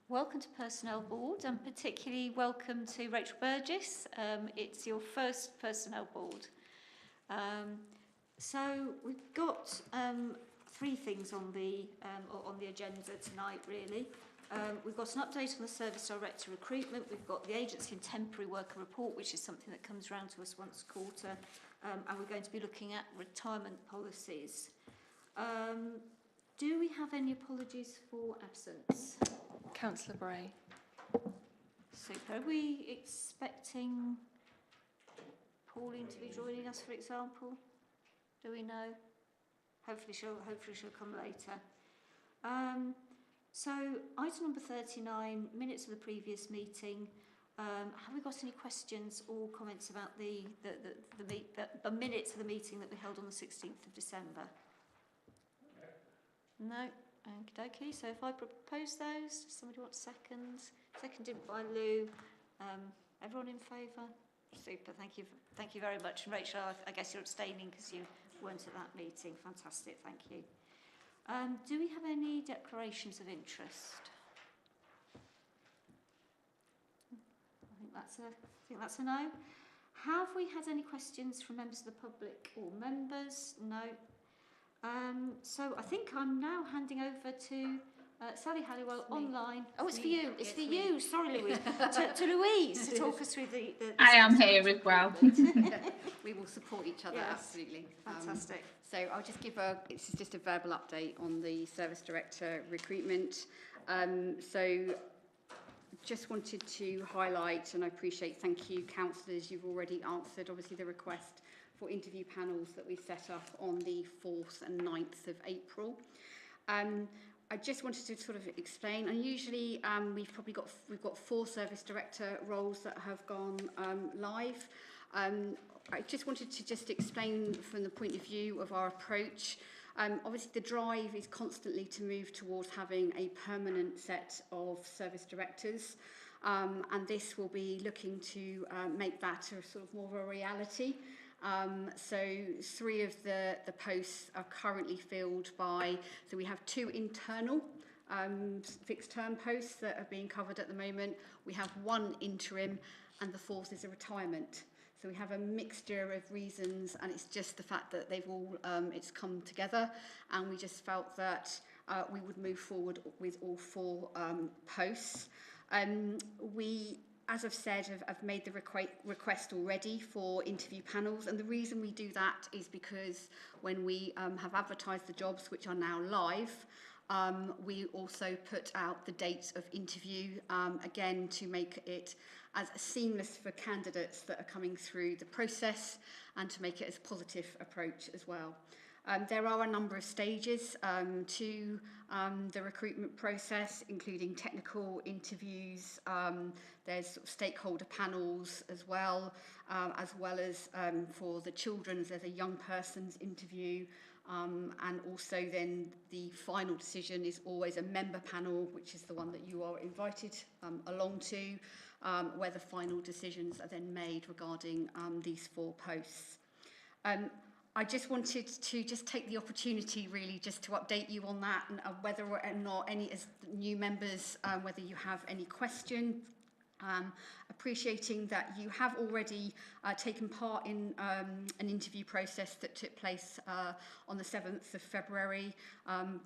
Welcome to Personnel Board, and particularly welcome to Rachel Burgess. It's your first Personnel Board. So we've got three things on the agenda tonight, really. We've got an update on the Service Director recruitment. We've got the Agency and Temporary Worker report, which is something that comes round to us once a quarter, and we're going to be looking at retirement policies. Do we have any apologies for absence? Councillor Bray. Super. Are we expecting Pauline to be joining us, for example? Do we know? Hopefully she'll come later. So item number 39, minutes of the previous meeting. Have we got any questions or comments about the minutes of the meeting that we held on the 16th of December? No. Okie dokie. So if I propose those, does somebody want seconds? Seconded by Lou. Everyone in favour? Super. Thank you very much. And Rachel, I guess you're abstaining because you weren't at that meeting. Fantastic. Thank you. Do we have any declarations of interest? I think that's a no. Have we had any questions from members of the public or members? No. So I think I'm now handing over to Sally Halliwell online. Oh, it's for you. It's for you. Sorry, Louise. to Louise to talk us through the I am here as well. We will support each other, yes. absolutely. Fantastic. So I'll just give this is just a verbal update on the Service Director recruitment. So just wanted to highlight, and I appreciate, thank you, councillors, you've already answered, obviously, the request for interview panels that we set up on the 4th and 9th of April. I just wanted to sort of explain, and usually we've got 4 service director roles that have gone live. I just wanted to just explain from the point of view of our approach. Obviously the drive is constantly to move towards having a permanent set of service directors, and this will be looking to make that a sort of more of a reality. So 3 of the posts are currently filled by, so we have 2 internal fixed term posts that are being covered at the moment. We have 1 interim, and the 4th is a retirement. So we have a mixture of reasons, and it's just the fact that they've all, it's come together, and we just felt that we would move forward with all 4 posts. We, as I've said, I've made the request already for interview panels, and the reason we do that is because when we have advertised the jobs, which are now live, we also put out the dates of interview, again, to make it as seamless for candidates that are coming through the process and to make it as a positive approach as well. There are a number of stages to the recruitment process, including technical interviews. There's sort of stakeholder panels as well as for the children's, there's a young person's interview. And also then the final decision is always a member panel, which is the one that you are invited along to, where the final decisions are then made regarding these 4 posts. I just wanted to just take the opportunity really just to update you on that, and whether or not any as new members, whether you have any question. Appreciating that you have already taken part in an interview process that took place on the 7th of February,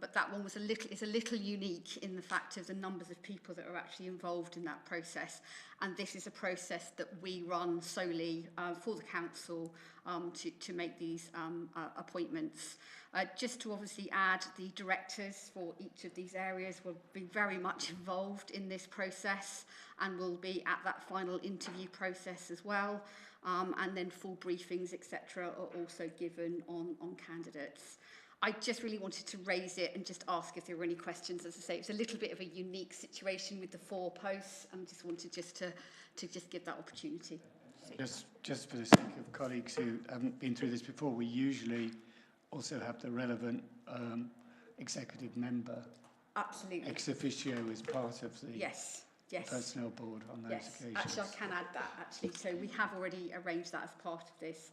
but that one was is a little unique in the fact of the numbers of people that are actually involved in that process, and this is a process that we run solely for the council to make these appointments. Just to obviously add, the directors for each of these areas will be very much involved in this process and will be at that final interview process as well. And then full briefings, etc., are also given on candidates. I just really wanted to raise it and just ask if there were any questions. As I say, it's a little bit of a unique situation with the 4 posts, and just wanted to just give that opportunity. Just for the sake of colleagues who haven't been through this before, we usually also have the relevant executive member, absolutely, ex officio, as part of the yes. personnel board on those occasions. Actually, I can add that, actually. So we have already arranged that as part of this.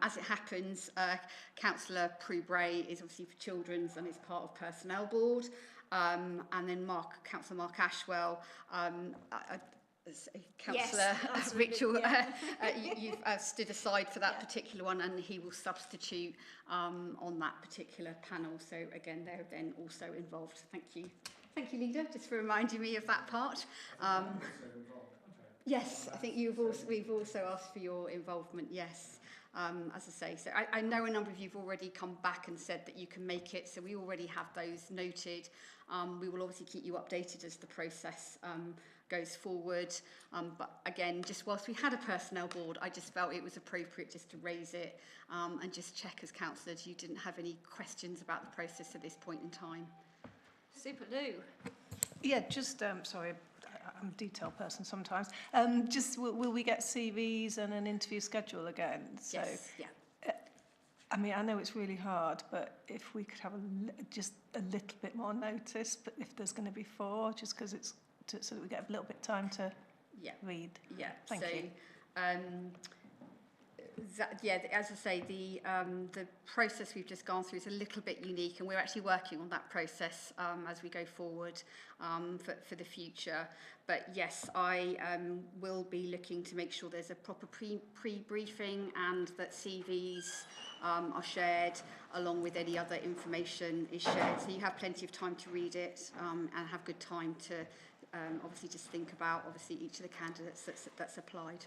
As it happens, Councillor Prue Bray is obviously for Children's and is part of Personnel Board, and then Councillor Mark Ashwell, Councillor Yes, Rachel, yeah. you've stood aside for that Yeah. particular one, and he will substitute on that particular panel. So again, they're then also involved. Thank you. Thank you, Leader, just for reminding me of that part. Yes, I think we've also asked for your involvement, yes. As I say, so I know a number of you have already come back and said that you can make it, so we already have those noted. We will obviously keep you updated as the process goes forward. But again, just whilst we had a personnel board, I just felt it was appropriate just to raise it and just check as councillors you didn't have any questions about the process at this point in time. Super, Lou. Yeah, just, sorry, I'm a detail person sometimes. Just, will we get CVs and an interview schedule again? So, Yes, yeah. I mean, I know it's really hard, but if we could have just a little bit more notice, but if there's going to be 4, just because it's so that we get a little bit of time to read. Yeah, Thank you. As I say, the process we've just gone through is a little bit unique, and we're actually working on that process as we go forward for the future. But yes, I will be looking to make sure there's a proper pre-briefing and that CVs are shared along with any other information is shared. So you have plenty of time to read it and have good time to obviously just think about obviously each of the candidates that's applied.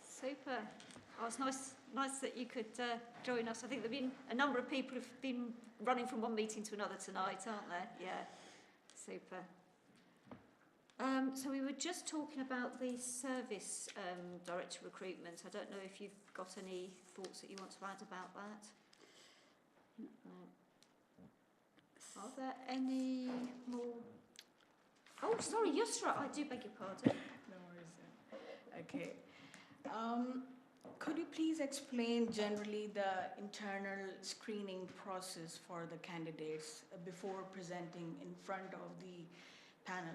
Super. Oh, it's nice that you could join us. I think there have been a number of people who've been running from one meeting to another tonight, aren't there? Yeah. Super. So we were just talking about the service director recruitment. I don't know if you've got any thoughts that you want to add about that. No. Are there any more? Oh, sorry, Yusra. I do beg your pardon. No worries. Okay. Could you please explain generally the internal screening process for the candidates before presenting in front of the panel?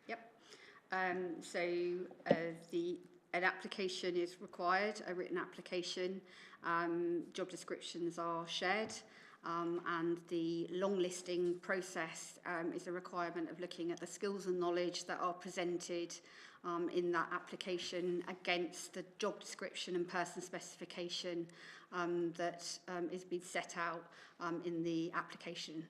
Yep. So an application is required, a written application. Job descriptions are shared. And the long listing process is a requirement of looking at the skills and knowledge that are presented in that application against the job description and person specification that is being set out in the application.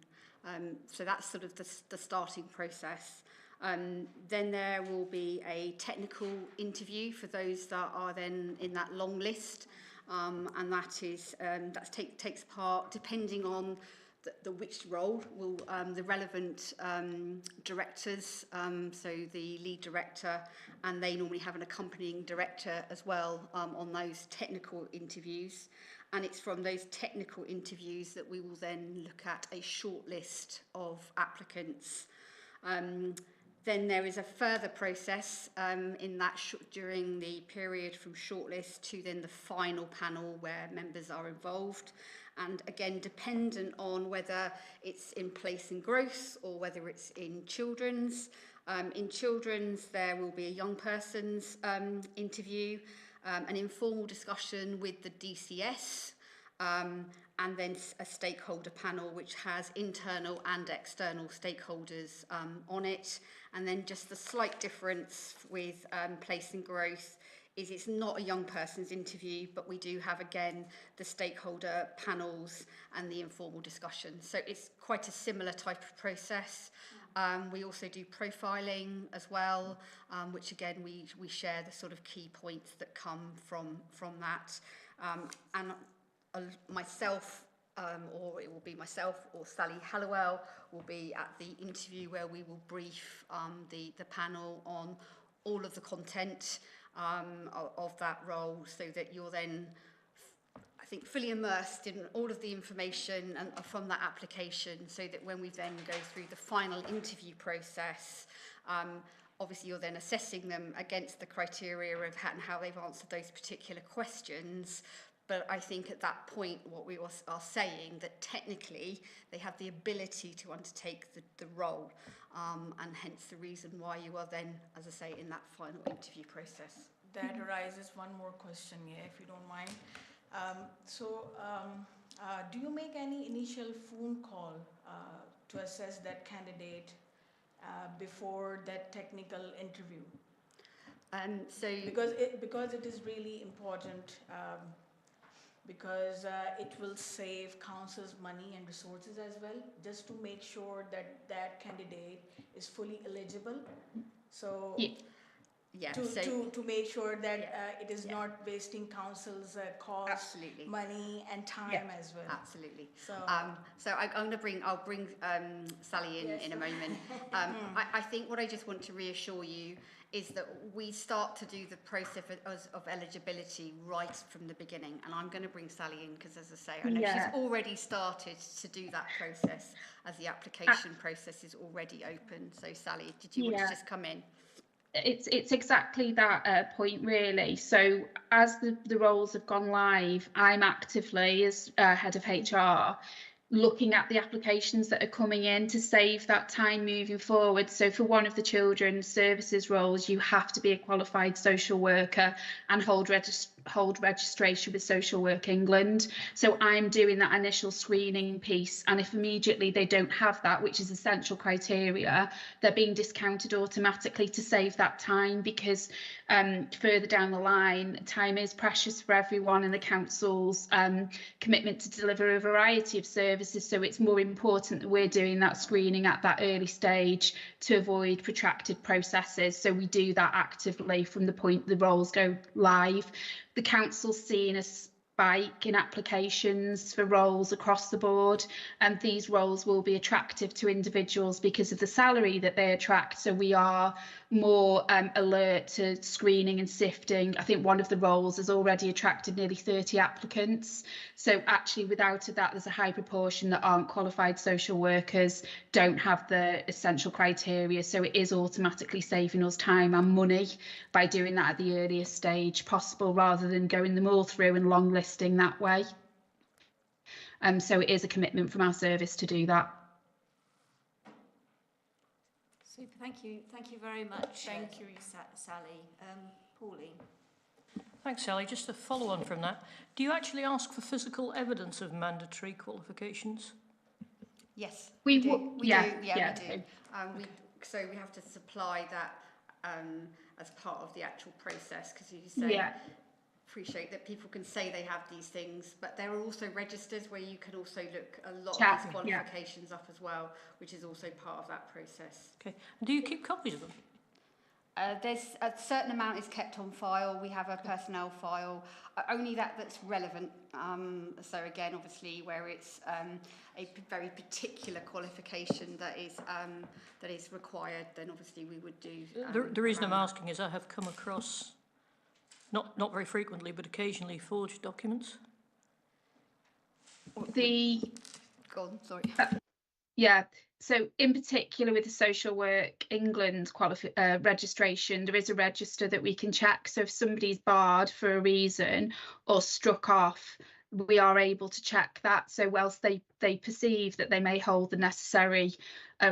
So that's sort of the starting process. Then there will be a technical interview for those that are then in that long list. And that is takes part depending on the which role will the relevant directors, so the lead director, and they normally have an accompanying director as well on those technical interviews. And it's from those technical interviews that we will then look at a short list of applicants. Then there is a further process in that during the period from shortlist to then the final panel where members are involved. And again, dependent on whether it's in place and growth or whether it's in children's. In children's, there will be a young person's interview, an informal discussion with the DCS, and then a stakeholder panel which has internal and external stakeholders on it. And then just the slight difference with place and growth is it's not a young person's interview, but we do have, again, the stakeholder panels and the informal discussion. So it's quite a similar type of process. We also do profiling as well, which, again, we share the sort of key points that come from that. And myself, or it will be myself or Sally Hallowell will be at the interview where we will brief the panel on all of the content of that role, so that you're then, I think, fully immersed in all of the information and from that application, so that when we then go through the final interview process, obviously you're then assessing them against the criteria of how they've answered those particular questions. But I think at that point, what we are saying that technically they have the ability to undertake the role, and hence the reason why you are then, as I say, in that final interview process. That arises one more question, yeah, if you don't mind. Do you make any initial phone call to assess that candidate before that technical interview? Because it is really important, because it will save council's money and resources as well, just to make sure that that candidate is fully eligible. So Yeah, to make sure that Yeah. it is not wasting council's cost, Absolutely. money and time as well. Absolutely. So, I'll bring Sally in a moment. I think what I just want to reassure you is that we start to do the process of eligibility right from the beginning. And I'm going to bring Sally in because, as I say, I know she's already started to do that process as the application process is already open. So, Sally, did you want to just come in? It's exactly that point, really. So as the roles have gone live, I'm actively, as head of HR, looking at the applications that are coming in to save that time moving forward. So for one of the children's services roles, you have to be a qualified social worker and hold registration with Social Work England. So I'm doing that initial screening piece, and if immediately they don't have that, which is essential criteria, they're being discounted automatically to save that time, because further down the line, time is precious for everyone, and the council's commitment to deliver a variety of services. So it's more important that we're doing that screening at that early stage to avoid protracted processes. So we do that actively from the point the roles go live. The council's seen a spike in applications for roles across the board, and these roles will be attractive to individuals because of the salary that they attract. So we are more alert to screening and sifting. I think one of the roles has already attracted nearly 30 applicants. So actually, without that, there's a high proportion that aren't qualified social workers, don't have the essential criteria. So it is automatically saving us time and money by doing that at the earliest stage possible, rather than going them all through and long listing that way. So it is a commitment from our service to do that. Super, thank you very much. Thank you, Sally. Pauline. Thanks, Sally. Just to follow on from that, do you actually ask for physical evidence of mandatory qualifications? Yes, we do. do. We do. So we have to supply that as part of the actual process, because you say, appreciate that people can say they have these things, but there are also registers where you can also look a lot of these qualifications up as well, which is also part of that process. Okay. Do you keep copies of them? There's a certain amount is kept on file. We have a personnel file, only that's relevant. So again, obviously, where it's a very particular qualification that is required, then obviously we would do. The reason I'm asking is I have come across, not very frequently, but occasionally, forged documents. Go on, sorry. So in particular with the Social Work England registration, there is a register that we can check. So if somebody's barred for a reason or struck off, we are able to check that. So whilst they perceive that they may hold the necessary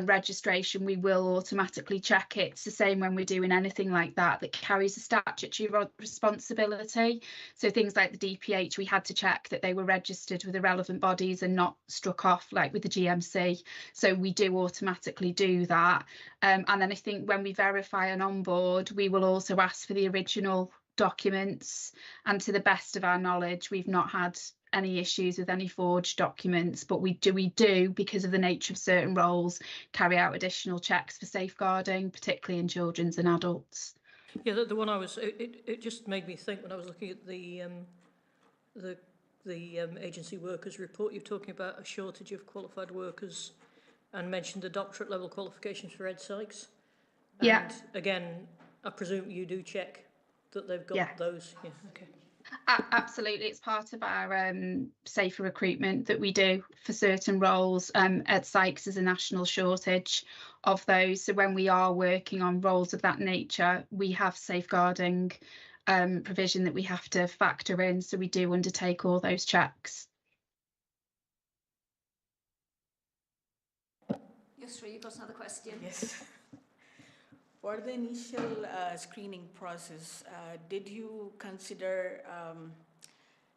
registration, we will automatically check it. It's the same when we're doing anything like that carries a statutory responsibility. So things like the DPH, we had to check that they were registered with the relevant bodies and not struck off like with the GMC. So we do automatically do that. And then I think when we verify an onboard, we will also ask for the original documents, and to the best of our knowledge, we've not had any issues with any forged documents, but we do because of the nature of certain roles carry out additional checks for safeguarding, particularly in children's and adults. Yeah, the one I was, it just made me think when I was looking at the agency workers report. You're talking about a shortage of qualified workers, and mentioned the doctorate level qualifications for Ed Sykes. And again, I presume you do check that they've got those. Yeah, okay. Absolutely, it's part of our safer recruitment that we do for certain roles. Ed Sykes is a national shortage of those, so when we are working on roles of that nature, we have safeguarding provision that we have to factor in, so we do undertake all those checks. Yusra, you've got another question? Yes. For the initial screening process, did you consider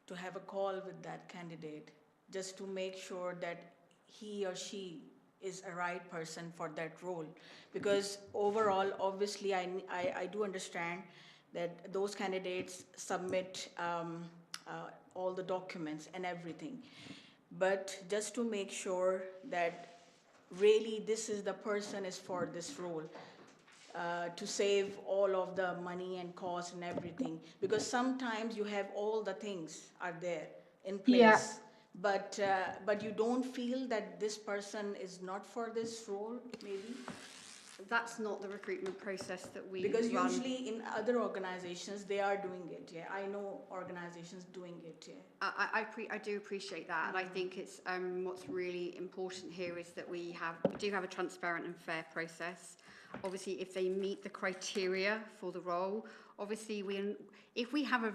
to have a call with that candidate just to make sure that he or she is a right person for that role. Because overall, obviously, I do understand that those candidates submit all the documents and everything. But just to make sure that really this is the person is for this role, to save all of the money and cost and everything. Because sometimes you have all the things are there in place. Yeah. But you don't feel that this person is not for this role, maybe? That's not the recruitment process that we Because run. usually in other organizations, they are doing it, yeah. I know organizations doing it, yeah. I do appreciate that, and I think it's what's really important here is that we do have a transparent and fair process. Obviously, if they meet the criteria for the role, obviously if we have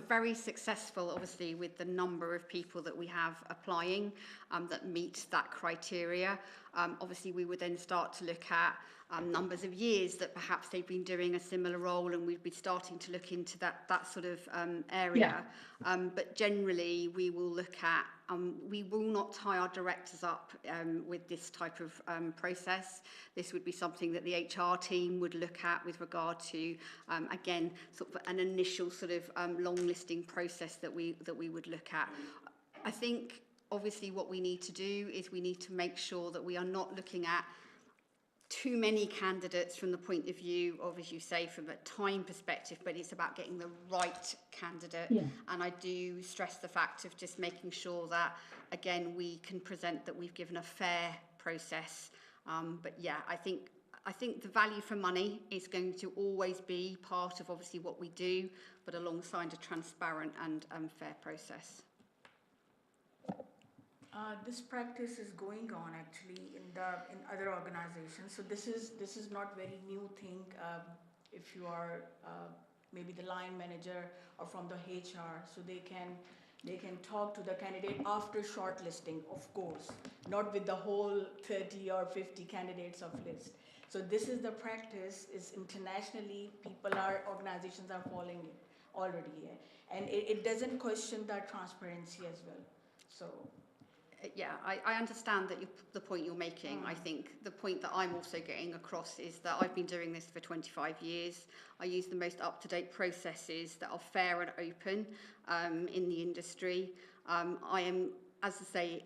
very successful, obviously with the number of people that we have applying that meet that criteria, obviously we would then start to look at numbers of years that perhaps they've been doing a similar role, and we'd be starting to look into that sort of area. But generally, we will look at, we will not tie our directors up with this type of process. This would be something that the HR team would look at with regard to, again, sort of an initial sort of long listing process that we would look at. I think, obviously, what we need to do is we need to make sure that we are not looking at too many candidates from the point of view of, as you say, from a time perspective, but it's about getting the right candidate. Yeah. And I do stress the fact of just making sure that, again, we can present that we've given a fair process. But yeah, I think the value for money is going to always be part of obviously what we do, but alongside a transparent and fair process. This practice is going on actually in other organizations. So this is not very new thing. If you are maybe the line manager or from the HR, so they can talk to the candidate after shortlisting, of course, not with the whole 30 or 50 candidates of list. So this is the practice. Is internationally organizations are following it already, yeah? And it doesn't question that transparency as well. So. Yeah, I understand that the point you're making. I think the point that I'm also getting across is that I've been doing this for 25 years. I use the most up-to-date processes that are fair and open in the industry. I am, as I say,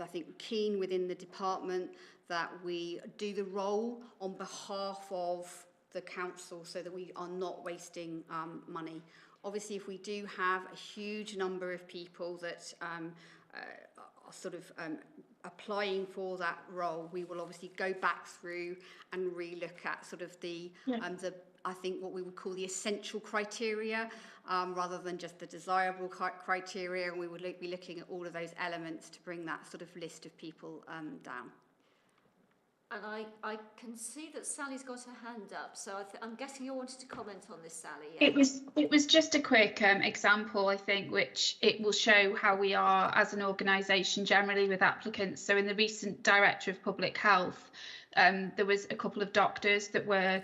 I think keen within the department that we do the role on behalf of the council so that we are not wasting money. Obviously, if we do have a huge number of people that are sort of applying for that role, we will obviously go back through and re-look at sort of the I think what we would call the essential criteria rather than just the desirable criteria, and we would be looking at all of those elements to bring that sort of list of people down. And I can see that Sally's got her hand up, so I'm guessing you wanted to comment on this, Sally. Yeah? It was just a quick example, I think, which it will show how we are as an organisation generally with applicants. So in the recent Director of Public Health, there was a couple of doctors that were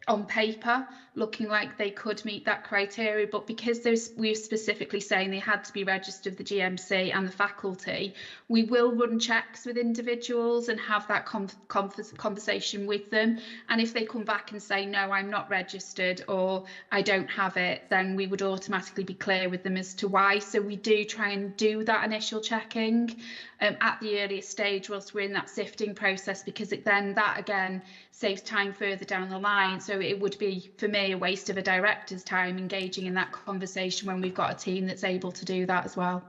on paper looking like they could meet that criteria, but because we're specifically saying they had to be registered with the GMC and the faculty, we will run checks with individuals and have that conversation with them. And if they come back and say, no, I'm not registered or I don't have it, then we would automatically be clear with them as to why. So we do try and do that initial checking at the earliest stage whilst we're in that sifting process, because that again saves time further down the line. So it would be, for me, a waste of a director's time engaging in that conversation when we've got a team that's able to do that as well.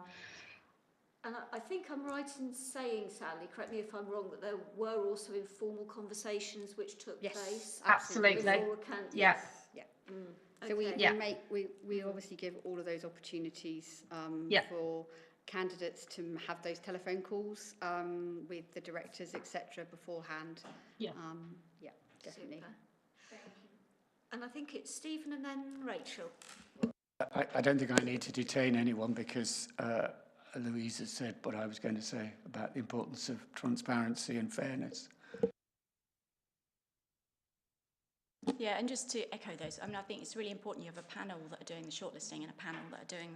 And I think I'm right in saying, Sally, correct me if I'm wrong, that there were also informal conversations which took place. Absolutely. Yes. Yeah. So we obviously give all of those opportunities for candidates to have those telephone calls with the directors, etc., beforehand. Yeah. Definitely. Super. Thank you. And I think it's Stephen and then Rachel. I don't think I need to detain anyone because Louise has said what I was going to say about the importance of transparency and fairness. Yeah, and just to echo those, I mean, I think it's really important you have a panel that are doing the shortlisting and a panel that are doing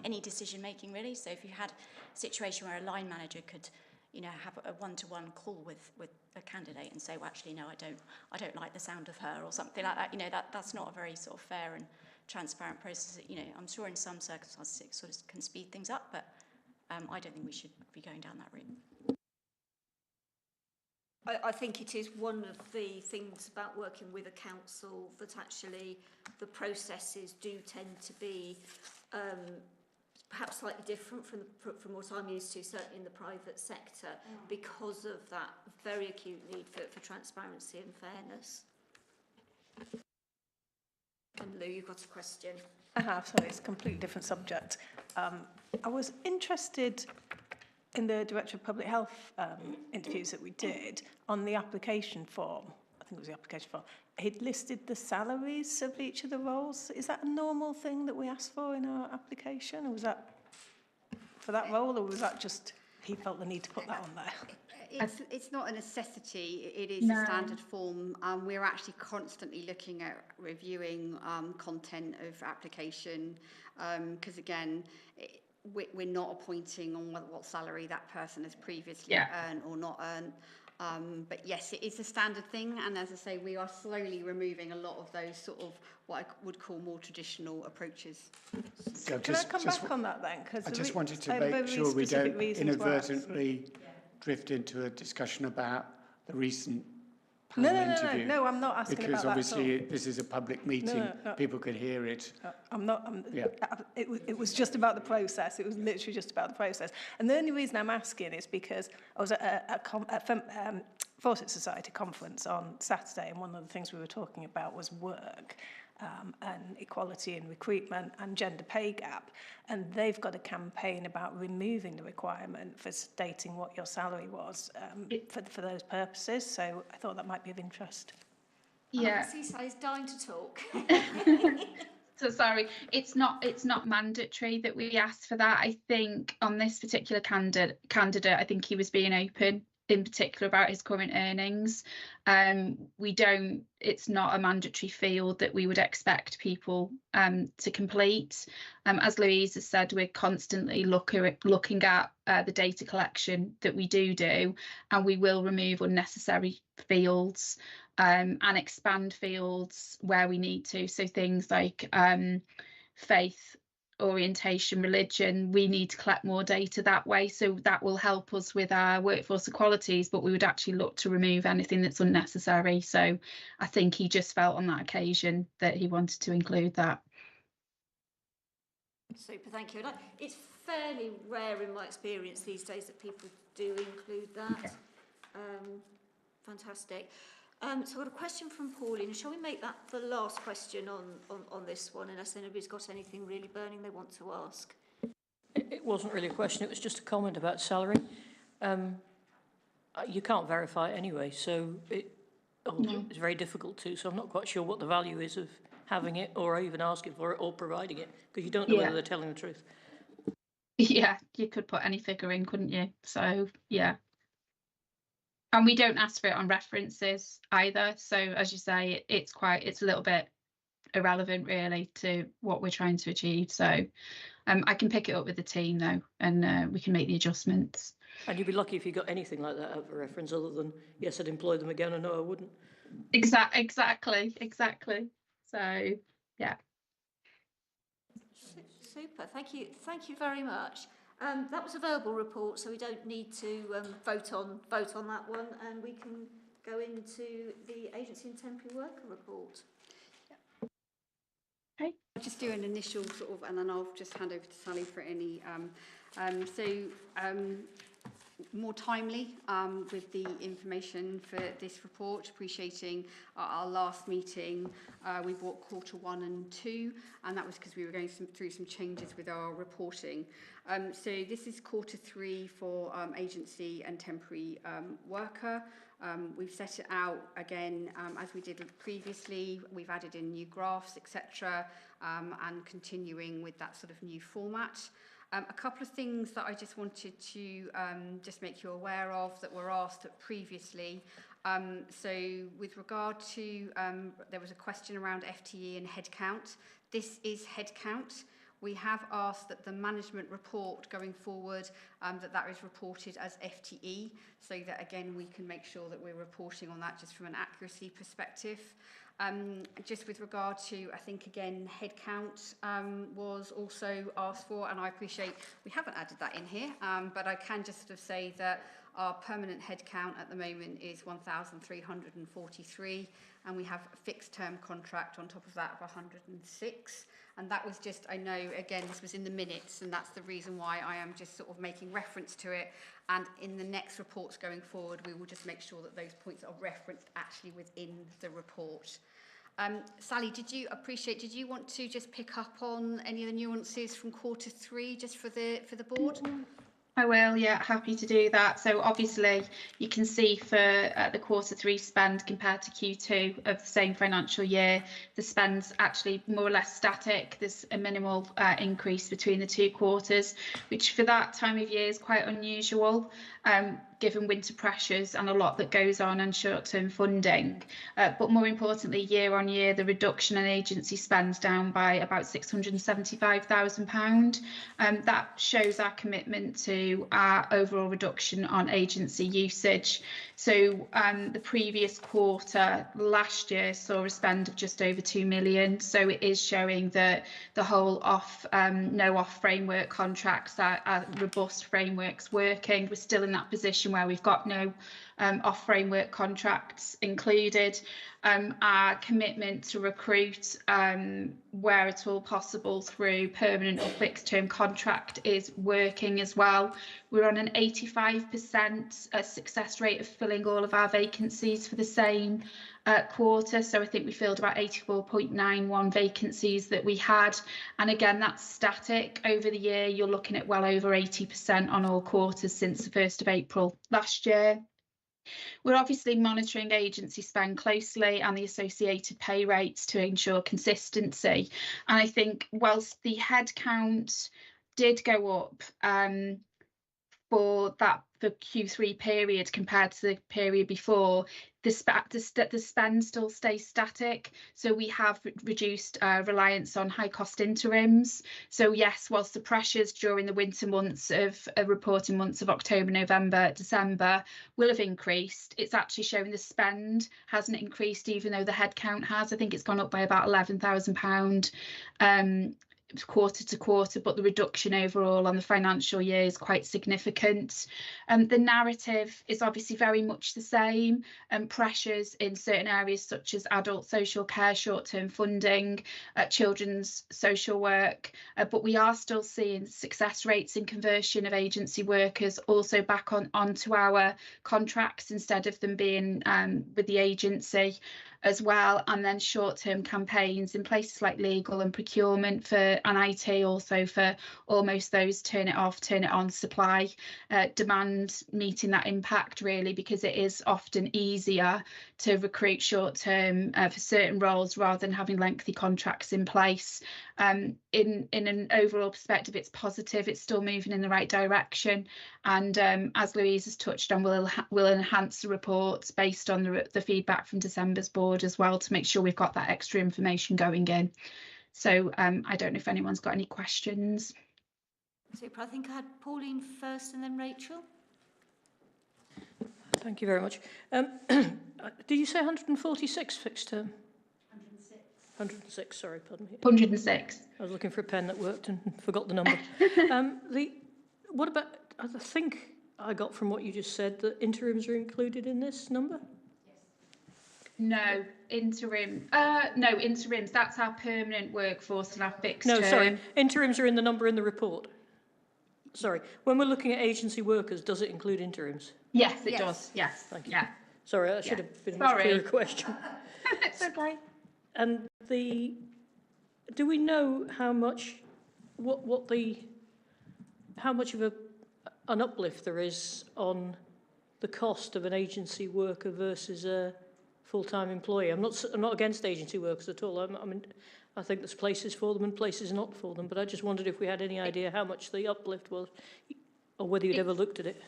any decision making, really. So if you had a situation where a line manager could, you know, have a one-to-one call with a candidate and say, well, actually, no, I don't like the sound of her or something like that. You know, that's not a very sort of fair and transparent process. You know, I'm sure in some circumstances it sort of can speed things up, but I don't think we should be going down that route. I think it is one of the things about working with a council that actually the processes do tend to be perhaps slightly different from what I'm used to, certainly in the private sector, because of that very acute need for transparency and fairness. And Lou, you've got a question. I have, so it's a completely different subject. I was interested in the Director of Public Health interviews that we did on the application form. I think it was the application form. He'd listed the salaries of each of the roles. Is that a normal thing that we ask for in our application? Or was that for that role, or was that just he felt the need to put that on there? It's not a necessity, it is a standard form. We're actually constantly looking at reviewing content of application, because again, we're not appointing on what salary that person has previously earned or not earned. But yes, it is a standard thing, and as I say, we are slowly removing a lot of those sort of what I would call more traditional approaches. So can I come back on that then? Because I just wanted to make sure we don't inadvertently drift into a discussion about the recent panel interview. No, I'm not asking because about that. Because obviously this is a public meeting, No. people could hear it. It was just about the process. It was literally just about the process. And the only reason I'm asking is because I was at a Fawcett Society conference on Saturday, and one of the things we were talking about was work. And equality in recruitment and gender pay gap, and they've got a campaign about removing the requirement for stating what your salary was for those purposes. So I thought that might be of interest. Yeah. Seaside is dying to talk. So sorry, it's not mandatory that we ask for that. I think on this particular candidate, I think he was being open in particular about his current earnings. It's not a mandatory field that we would expect people to complete. As Louise has said, we're constantly looking at the data collection that we do, and we will remove unnecessary fields and expand fields where we need to. So things like faith, orientation, religion, we need to collect more data that way, so that will help us with our workforce equalities, but we would actually look to remove anything that's unnecessary. So I think he just felt on that occasion that he wanted to include that. Super, thank you. It's fairly rare in my experience these days that people do include that. Fantastic. So I've got a question from Pauline. Shall we make that the last question on this one, unless anybody's got anything really burning they want to ask? It wasn't really a question, it was just a comment about salary. You can't verify it anyway, so it's very difficult to, so I'm not quite sure what the value is of having it or even asking for it or providing it, because you don't know whether they're telling the truth. Yeah, you could put any figure in, couldn't you? So, yeah. And we don't ask for it on references either. So as you say, it's a little bit irrelevant really to what we're trying to achieve. So I can pick it up with the team though, and we can make the adjustments. And you'd be lucky if you got anything like that out of a reference other than, yes, I'd employ them again, and no, I wouldn't. Exactly. So, yeah. Super, thank you very much. That was a verbal report, so we don't need to vote on that one, and we can go into the agency and temporary worker report. Okay. I'll just do an initial sort of, and then I'll just hand over to Sally for any. More timely with the information for this report, appreciating our last meeting we brought Q1 and Q2, and that was because we were going through some changes with our reporting. So this is Q3 for agency and temporary worker. We've set it out again as we did previously. We've added in new graphs, etc., and continuing with that sort of new format. A couple of things that I just wanted to just make you aware of that were asked previously. So with regard to, there was a question around FTE and headcount. This is headcount. We have asked that the management report going forward, that is reported as FTE, so that again we can make sure that we're reporting on that just from an accuracy perspective. Just with regard to, I think again, headcount was also asked for, and I appreciate we haven't added that in here, but I can just sort of say that our permanent headcount at the moment is 1,343, and we have a fixed term contract on top of that of 106. And that was just, I know, again, this was in the minutes, and that's the reason why I am just sort of making reference to it. And in the next reports going forward, we will just make sure that those points are referenced actually within the report. Sally, did you want to just pick up on any of the nuances from Q3 just for the board? I will, yeah, happy to do that. So obviously you can see for the Q3 spend compared to Q2 of the same financial year, the spend's actually more or less static. There's a minimal increase between the two quarters, which for that time of year is quite unusual, given winter pressures and a lot that goes on short-term funding. But more importantly, year on year, the reduction in agency spend's down by about £675,000. That shows our commitment to our overall reduction on agency usage. So the previous quarter last year saw a spend of just over 2 million. So it is showing that the whole no off framework contracts, our robust frameworks working. We're still in that position where we've got no off framework contracts included. Our commitment to recruit where at all possible through permanent or fixed term contract is working as well. We're on an 85% success rate of filling all of our vacancies for the same quarter. So I think we filled about 84.91 vacancies that we had. And again, that's static over the year. You're looking at well over 80% on all quarters since the 1st of April last year. We're obviously monitoring agency spend closely and the associated pay rates to ensure consistency. And I think whilst the headcount did go up for Q3 period compared to the period before, the spend still stays static. So we have reduced reliance on high cost interims. So yes, whilst the pressures during the winter months of reporting months of October, November, December will have increased, it's actually showing the spend hasn't increased, even though the headcount has. I think it's gone up by about £11,000 quarter to quarter, but the reduction overall on the financial year is quite significant. The narrative is obviously very much the same, pressures in certain areas such as adult social care, short-term funding, children's social work, but we are still seeing success rates in conversion of agency workers also back onto our contracts instead of them being with the agency as well. And then short-term campaigns in places like legal and procurement and IT also for almost those turn it off, turn it on supply, demand meeting that impact really, because it is often easier to recruit short-term for certain roles rather than having lengthy contracts in place. In an overall perspective, it's positive, it's still moving in the right direction, and as Louise has touched on, we'll enhance the reports based on the feedback from December's board as well to make sure we've got that extra information going in. So I don't know if anyone's got any questions. Super. I think I had Pauline first and then Rachel. Thank you very much. Did you say 146 fixed term? 106, sorry, pardon me. 106. I was looking for a pen that worked and forgot the number. What about, I think I got from what you just said that interims are included in this number? No, interims, that's our permanent workforce and our fixed term. No, sorry, interims are in the number in the report. Sorry, when we're looking at agency workers, does it include interims? Yes, it does, yes. Thank you. Yeah. Sorry, that should have been a much clearer question. It's okay. And do we know how much, how much of an uplift there is on the cost of an agency worker versus a full-time employee? I'm not against agency workers at all. I think there's places for them and places not for them, but I just wondered if we had any idea how much the uplift was, or whether you'd ever looked at it.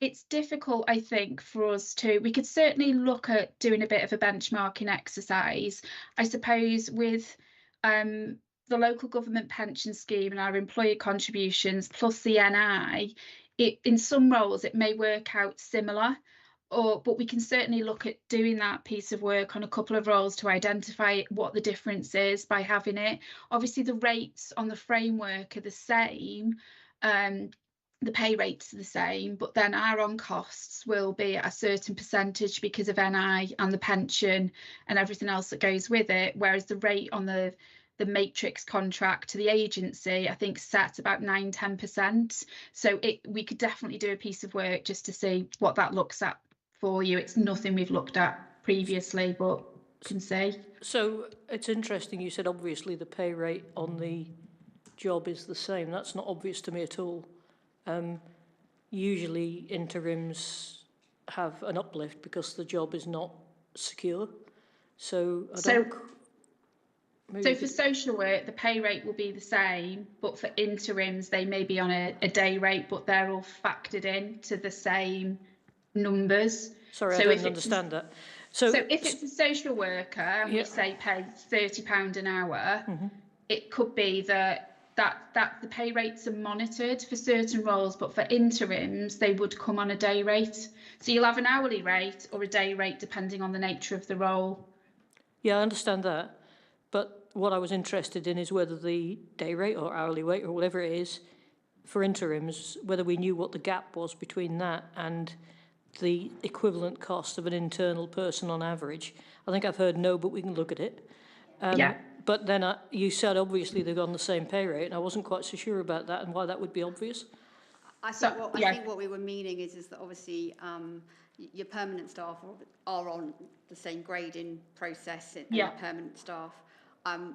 It's difficult, I think, for us to, we could certainly look at doing a bit of a benchmarking exercise. I suppose with the local government pension scheme and our employer contributions plus the NI, in some roles it may work out similar, but we can certainly look at doing that piece of work on a couple of roles to identify what the difference is by having it. Obviously, the rates on the framework are the same. The pay rates are the same, but then our on costs will be at a certain percentage because of NI and the pension and everything else that goes with it, whereas the rate on the matrix contract to the agency, I think, set about 9-10%. So we could definitely do a piece of work just to see what that looks at for you. It's nothing we've looked at previously, but can see. So it's interesting, you said obviously the pay rate on the job is the same. That's not obvious to me at all. Usually interims have an uplift because the job is not secure. So for social work, the pay rate will be the same, but for interims, they may be on a day rate, but they're all factored in to the same numbers. Sorry, I don't understand that. So if it's a social worker and we say pay £30 an hour, it could be that the pay rates are monitored for certain roles, but for interims, they would come on a day rate. So you'll have an hourly rate or a day rate depending on the nature of the role. Yeah, I understand that. But what I was interested in is whether the day rate or hourly rate or whatever it is for interims, whether we knew what the gap was between that and the equivalent cost of an internal person on average. I think I've heard no, but we can look at it. But then you said obviously they've on the same pay rate, and I wasn't quite so sure about that and why that would be obvious. I think what we were meaning is that obviously your permanent staff are on the same grading process in the permanent staff.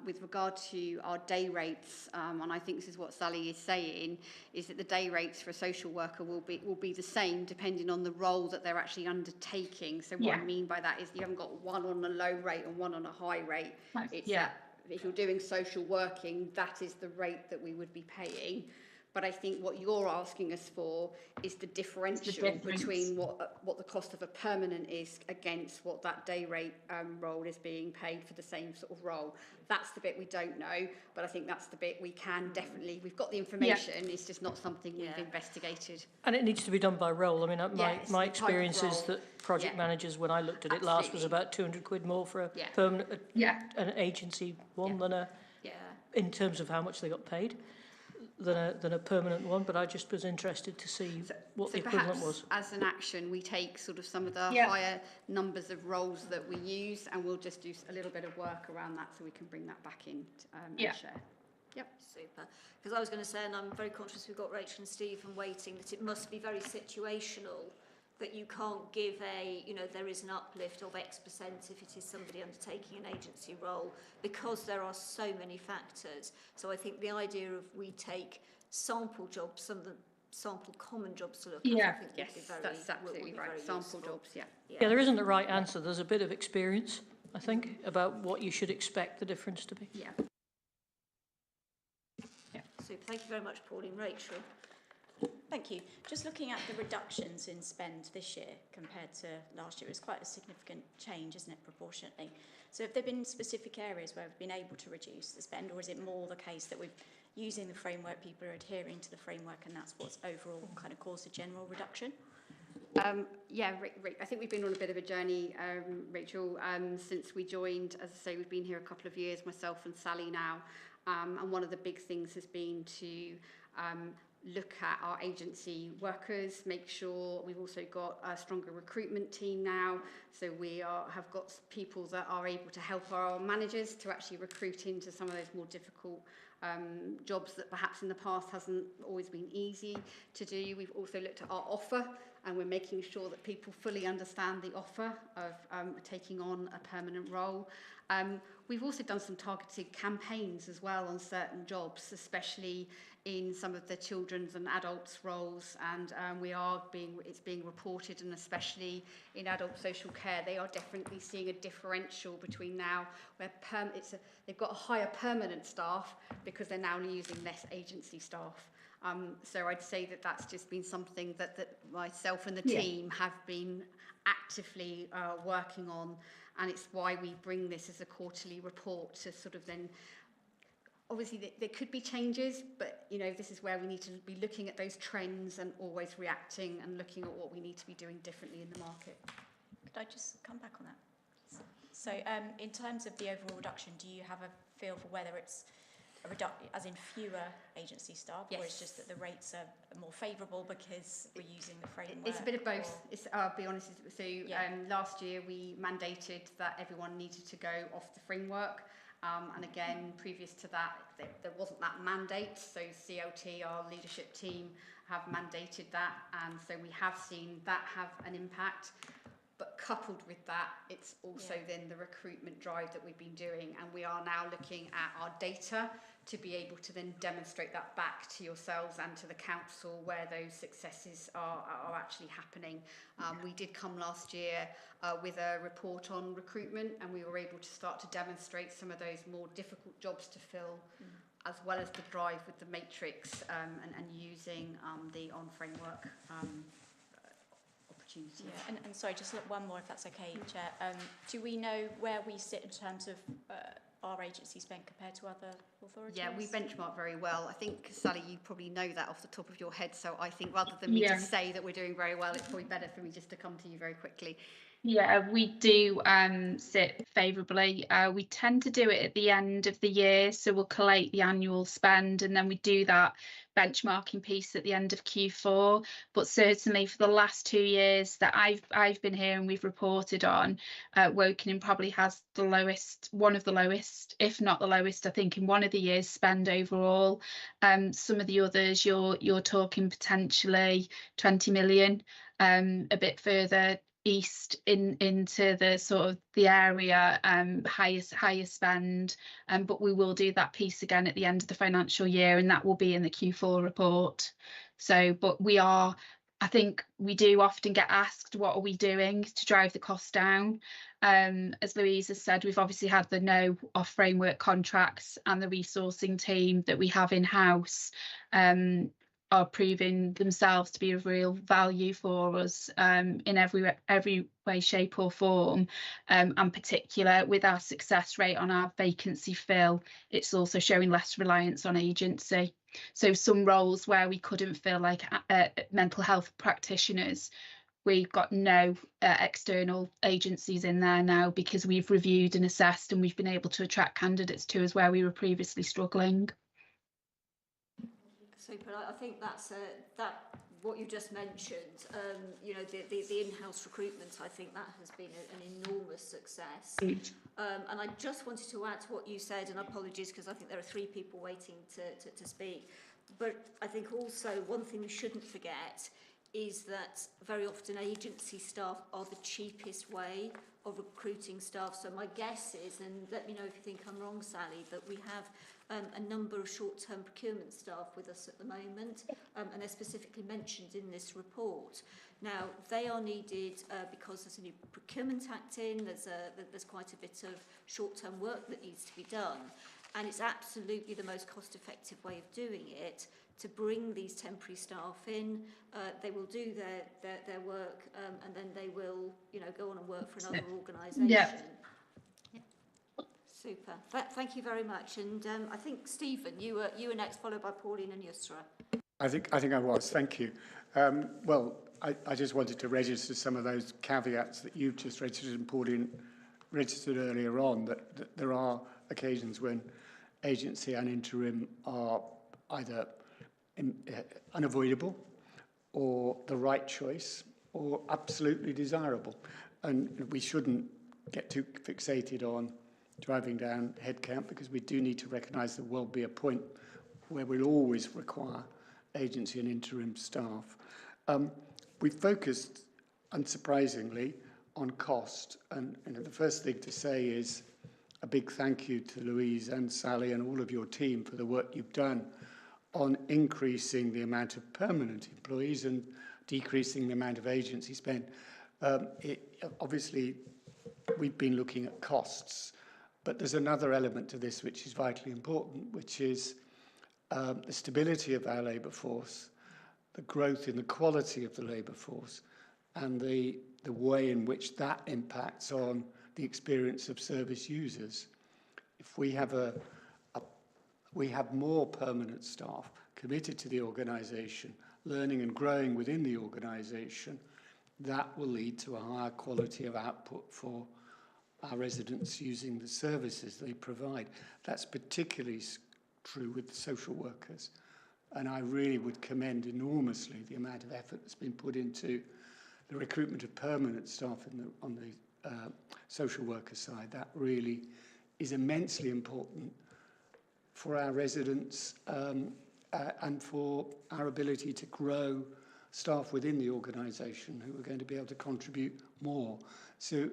With regard to our day rates, and I think this is what Sally is saying, is that the day rates for a social worker will be the same depending on the role that they're actually undertaking. So what I mean by that is you haven't got one on a low rate and one on a high rate. It's that if you're doing social working, that is the rate that we would be paying. But I think what you're asking us for is the differential between what the cost of a permanent is against what that day rate role is being paid for the same sort of role. That's the bit we don't know, but I think that's the bit we can definitely, we've got the information, it's just not something we've investigated. And it needs to be done by role. I mean, my experience is that project managers, when I looked at it last, was about 200 quid more for a permanent, an agency one than in terms of how much they got paid. Than a permanent one, but I just was interested to see what the equivalent was. As an action, we take sort of some of the higher numbers of roles that we use, and we'll just do a little bit of work around that so we can bring that back in and share. Yep. Super. Because I was going to say, and I'm very conscious we've got Rachel and Stephen waiting, that it must be very situational, that you can't give there is an uplift of X percent if it is somebody undertaking an agency role, because there are so many factors. So I think the idea of we take sample jobs, some of the sample common jobs to look at, I think would be very, that's absolutely right. Sample jobs, Yeah, there isn't a right answer. There's a bit of experience, I think, about what you should expect the difference to be. Yeah. Super. Thank you very much, Pauline. Rachel. Thank you. Just looking at the reductions in spend this year compared to last year, it's quite a significant change, isn't it, proportionately? So have there been specific areas where we've been able to reduce the spend, or is it more the case that we're using the framework, people are adhering to the framework, and that's what's overall kind of caused a general reduction? I think we've been on a bit of a journey, Rachel, since we joined. As I say, we've been here a couple of years, myself and Sally now, and one of the big things has been to look at our agency workers, make sure we've also got a stronger recruitment team now, so we have got people that are able to help our managers to actually recruit into some of those more difficult jobs that perhaps in the past hasn't always been easy to do. We've also looked at our offer, and we're making sure that people fully understand the offer of taking on a permanent role. We've also done some targeted campaigns as well on certain jobs, especially in some of the children's and adults roles, and it's being reported, and especially in adult social care, they are definitely seeing a differential between now where they've got a higher permanent staff because they're now using less agency staff. So I'd say that that's just been something that myself and the Yeah. team have been actively working on, and it's why we bring this as a quarterly report to sort of then, obviously there could be changes, but you know, this is where we need to be looking at those trends and always reacting and looking at what we need to be doing differently in the market. Could I just come back on that? So in terms of the overall reduction, do you have a feel for whether it's a reduction, as in fewer agency staff, or it's Yes. just that the rates are more favourable because we're using the framework? It's a bit of both. or- It's, I'll be honest. So Yeah. last year we mandated that everyone needed to go off the framework. And again, previous to that, there wasn't that mandate. So CLT, our leadership team, have mandated that. And so we have seen that have an impact. But coupled with that, it's also then the recruitment drive that we've been doing. And we are now looking at our data to be able to then demonstrate that back to yourselves and to the council where those successes are actually happening. We did come last year with a report on recruitment, and we were able to start to demonstrate some of those more difficult jobs to fill, as well as the drive with the matrix and using the on-framework opportunity. Yeah, and sorry, just look one more if that's okay, Chair. Do we know where we sit in terms of our agency spend compared to other authorities? Yeah, we benchmark very well. I think, Sally, you probably know that off the top of your head, so I think rather than me to say that we're doing very well, it's probably better for me just to come to you very quickly. Yeah, we do sit favourably. We tend to do it at the end of the year, so we'll collate the annual spend and then we do that benchmarking piece at the end of Q4. But certainly for the last 2 years that I've been here and we've reported on, Wokingham probably has the lowest, one of the lowest, if not the lowest, I think in one of the years spend overall. Some of the others you're talking potentially 20 million, a bit further east into the sort of the area, higher spend, but we will do that piece again at the end of the financial year, and that will be in the Q4 report. So, but I think we do often get asked, what are we doing to drive the cost down? As Louise has said, we've obviously had the no off framework contracts, and the resourcing team that we have in-house are proving themselves to be of real value for us in every way, shape or form, and particular with our success rate on our vacancy fill, it's also showing less reliance on agency. So some roles where we couldn't fill, like mental health practitioners, we've got no external agencies in there now because we've reviewed and assessed, and we've been able to attract candidates to us where we were previously struggling. Super. I think that's that what you just mentioned. You know, the in-house recruitment. I think that has been an enormous success. And I just wanted to add to what you said, and apologies because I think there are 3 people waiting to speak. But I think also one thing we shouldn't forget is that very often agency staff are the cheapest way of recruiting staff. So my guess is, and let me know if you think I'm wrong, Sally, that we have a number of short-term procurement staff with us at the moment, and they're specifically mentioned in this report. Now, they are needed because there's a new procurement act in, there's quite a bit of short-term work that needs to be done, and it's absolutely the most cost-effective way of doing it to bring these temporary staff in. They will do their work, and then they will, you know, go on and work for another organisation. Yeah. Super. Thank you very much. And I think Stephen, you were next, followed by Pauline and Yusra. I think I was. Thank you. Well, I just wanted to register some of those caveats that you've just registered and Pauline registered earlier on. That there are occasions when agency and interim are either unavoidable, or the right choice, or absolutely desirable, and we shouldn't get too fixated on driving down headcount, because we do need to recognise there will be a point where we'll always require agency and interim staff. We focused, unsurprisingly, on cost, and the first thing to say is a big thank you to Louise and Sally and all of your team for the work you've done on increasing the amount of permanent employees and decreasing the amount of agency spend. Obviously, we've been looking at costs, but there's another element to this which is vitally important, which is the stability of our labour force, the growth in the quality of the labour force, and the way in which that impacts on the experience of service users. If we have we have more permanent staff committed to the organisation, learning and growing within the organisation, that will lead to a higher quality of output for our residents using the services they provide. That's particularly true with the social workers. And I really would commend enormously the amount of effort that's been put into the recruitment of permanent staff on the social worker side. That really is immensely important for our residents and for our ability to grow staff within the organisation who are going to be able to contribute more. So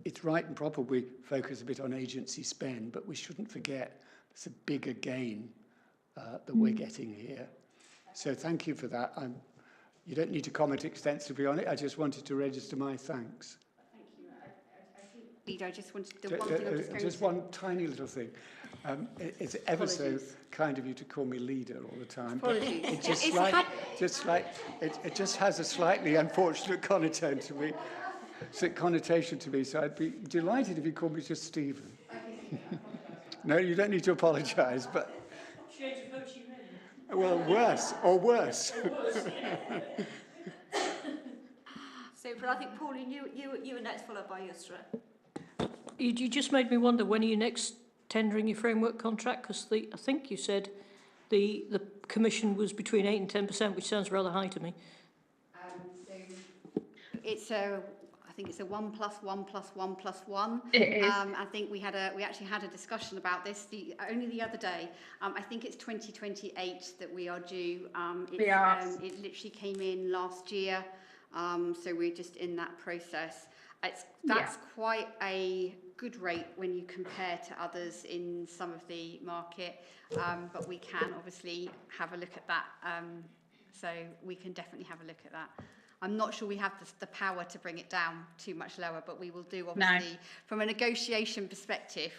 it's right and proper we focus a bit on agency spend, but we shouldn't forget there's a bigger gain that we're getting here. So thank you for that. You don't need to comment extensively on it. I just wanted to register my thanks. Thank you. I think, Leader, I just wanted the one thing I'm just going just to... one tiny little thing. It's ever Apologies. so kind of you to call me leader all the time. Apologies. It just, it just has a slightly unfortunate connotation to me. So I'd be delighted if you called me just Stephen. No, you don't need to apologise, but... Well, worse. Super. I think, Pauline, you were next, followed by Yusra. You just made me wonder, when are you next tendering your framework contract? Because I think you said the commission was between 8 and 10%, which sounds rather high to me. So I think it's a 1 + 1 + 1 + 1. It is. I think we actually had a discussion about this only the other day. I think it's 2028 that we are due. We are. It literally came in last year, so we're just in that process. That's quite a good rate when you compare to others in some of the market, but we can obviously have a look at that. So we can definitely have a look at that. I'm not sure we have the power to bring it down too much lower, but we will do, obviously. No. From a negotiation perspective,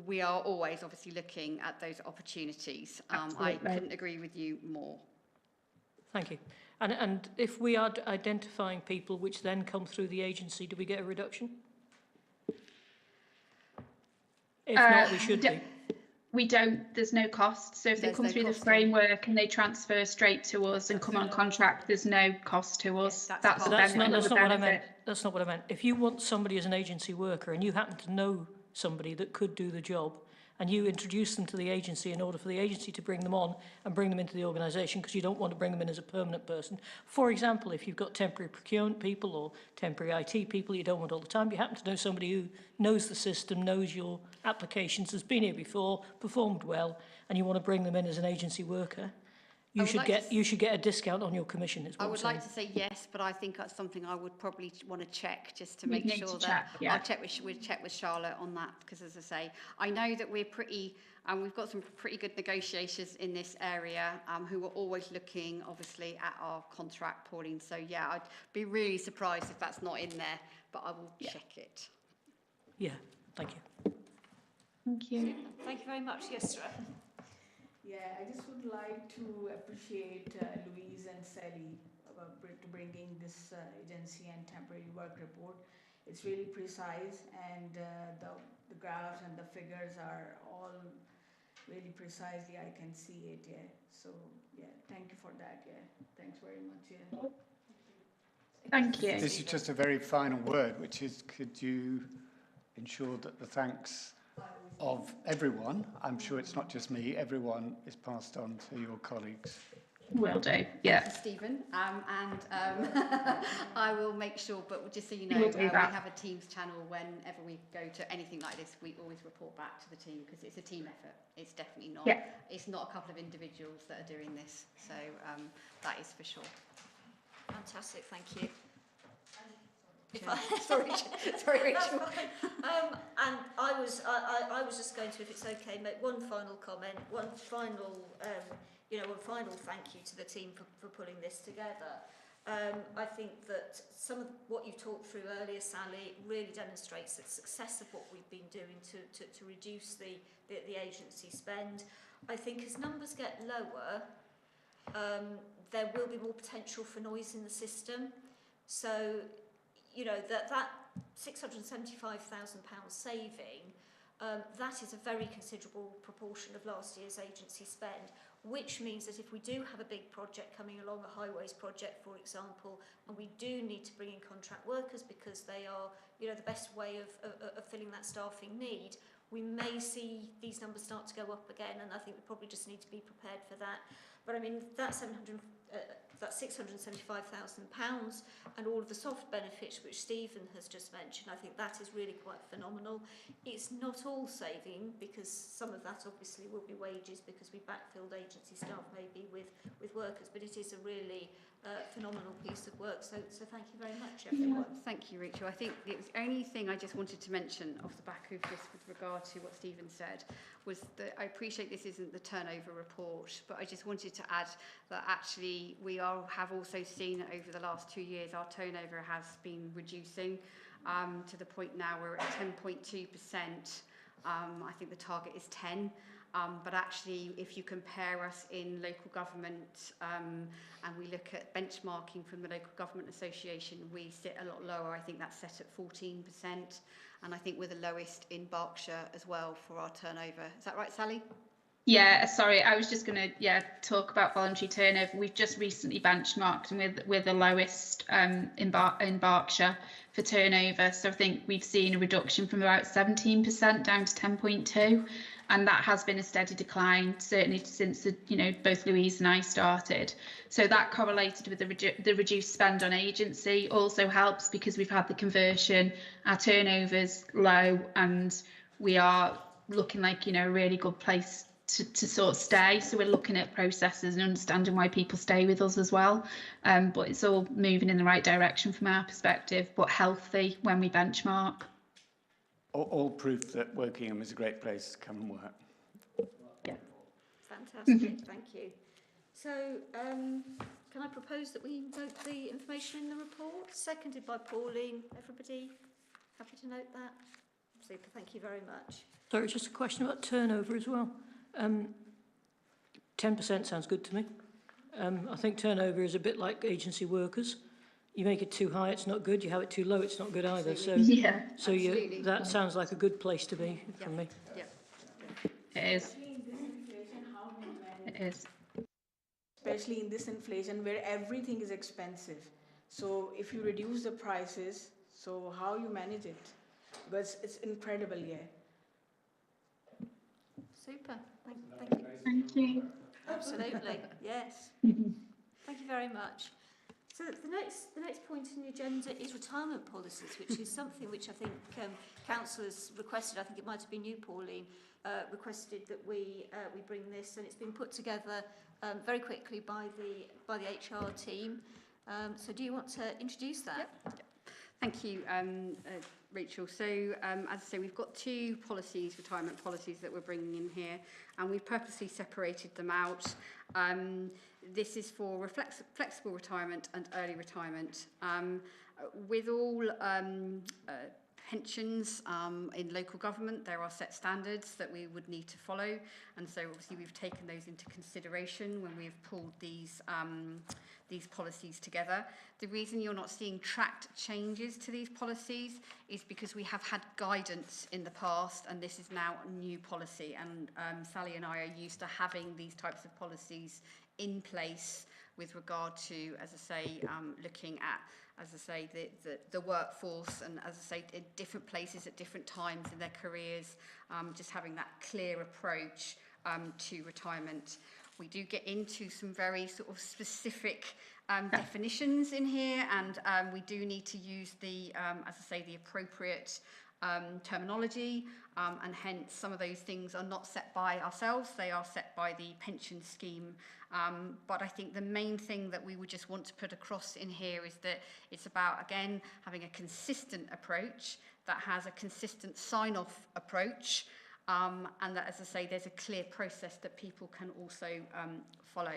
we are always obviously looking at those opportunities. I couldn't agree with you more. Thank you. And if we are identifying people which then come through the agency, do we get a reduction? If not, we should do. We don't, there's no cost. So if they come through the framework and they transfer straight to us and come on contract, there's no cost to us. Yes, that's not what I meant. That's not what I meant. If you want somebody as an agency worker and you happen to know somebody that could do the job, and you introduce them to the agency in order for the agency to bring them on and bring them into the organisation, because you don't want to bring them in as a permanent person. For example, if you've got temporary procurement people or temporary IT people you don't want all the time, you happen to know somebody who knows the system, knows your applications, has been here before, performed well, and you want to bring them in as an agency worker, you should get a discount on your commission. Is what I would like to say yes, but I think that's something I would probably want to check just to make sure that I'll check with Charlotte on that, because as I say, I know that we're pretty we've got some pretty good negotiators in this area who are always looking obviously at our contract, Pauline. So yeah, I'd be really surprised if that's not in there, but I will check it. Yeah, thank you. Thank you. Thank you very much, Yusra. Yeah, I just would like to appreciate Louise and Sally to bringing this agency and temporary work report. It's really precise, and the graphs and the figures are all really precisely. I can see it. Yeah. So yeah, thank you for that. Yeah. Thanks very much. Yeah. Thank you. This is just a very final word, which is, could you ensure that the thanks of everyone, I'm sure it's not just me, everyone is passed on to your colleagues. Will do, yeah. Stephen, and I will make sure, but just so you know, we have a Teams channel. Whenever we go to anything like this, we always report back to the team, because it's a team effort. It's definitely not, it's not a couple of individuals that are doing this, so that is for sure. Fantastic, thank you. Sorry, Rachel. And I was just going to, if it's okay, make one final comment, one final thank you to the team for pulling this together. I think that some of what you talked through earlier, Sally, really demonstrates the success of what we've been doing to reduce the agency spend. I think as numbers get lower, there will be more potential for noise in the system. So, you know, that £675,000 saving, that is a very considerable proportion of last year's agency spend, which means that if we do have a big project coming along, a highways project, for example, and we do need to bring in contract workers because they are, you know, the best way of filling that staffing need, we may see these numbers start to go up again, and I think we probably just need to be prepared for that. But I mean, that's £675,000 and all of the soft benefits which Stephen has just mentioned, I think that is really quite phenomenal. It's not all saving, because some of that obviously will be wages because we backfilled agency staff maybe with workers, but it is a really phenomenal piece of work. So thank you very much, everyone. Thank you, Rachel. I think the only thing I just wanted to mention off the back of just with regard to what Stephen said was that I appreciate this isn't the turnover report, but I just wanted to add that actually we have also seen that over the last 2 years our turnover has been reducing to the point now we're at 10.2%. I think the target is 10. But actually, if you compare us in local government and we look at benchmarking from the Local Government Association, we sit a lot lower. I think that's set at 14%. And I think we're the lowest in Berkshire as well for our turnover. Is that right, Sally? Yeah, sorry, I was just going to talk about voluntary turnover. We've just recently benchmarked and we're the lowest in Berkshire for turnover. So I think we've seen a reduction from about 17% down to 10.2%. And that has been a steady decline, certainly since both Louise and I started. So that correlated with the reduced spend on agency also helps, because we've had the conversion, our turnover's low, and we are looking like a really good place to sort of stay. So we're looking at processes and understanding why people stay with us as well. But it's all moving in the right direction from our perspective, but healthy when we benchmark. All proof that Wokingham is a great place to come and work. Yeah. Fantastic, thank you. So can I propose that we note the information in the report? Seconded by Pauline. Everybody happy to note that? Super, thank you very much. Sorry, just a question about turnover as well. 10% sounds good to me. I think turnover is a bit like agency workers. You make it too high, it's not good. You have it too low, it's not good either. So, that sounds like a good place to be for me. Yeah. It is. It is. Especially in this inflation where everything is expensive. So if you reduce the prices, so how you manage it? Because it's incredible, Super. Thank you. Thank you. Absolutely. Yes. Thank you very much. So the next point in the agenda is retirement policies, which is something which I think councillors requested. I think it might have been you, Pauline, requested that we bring this, and it's been put together very quickly by the HR team. So do you want to introduce that? Yep. Thank you, Rachel. So as I say, we've got 2 policies, retirement policies, that we're bringing in here, and we've purposely separated them out. This is for flexible retirement and early retirement. With all pensions in local government, there are set standards that we would need to follow, and so obviously we've taken those into consideration when we've pulled these policies together. The reason you're not seeing tracked changes to these policies is because we have had guidance in the past, and this is now a new policy, and Sally and I are used to having these types of policies in place with regard to, as I say, looking at, as I say, the workforce, and as I say, in different places at different times in their careers, just having that clear approach to retirement. We do get into some very sort of specific definitions in here, and we do need to use the, as I say, the appropriate terminology, and hence some of those things are not set by ourselves, they are set by the pension scheme. But I think the main thing that we would just want to put across in here is that it's about, again, having a consistent approach that has a consistent sign-off approach, and that, as I say, there's a clear process that people can also follow.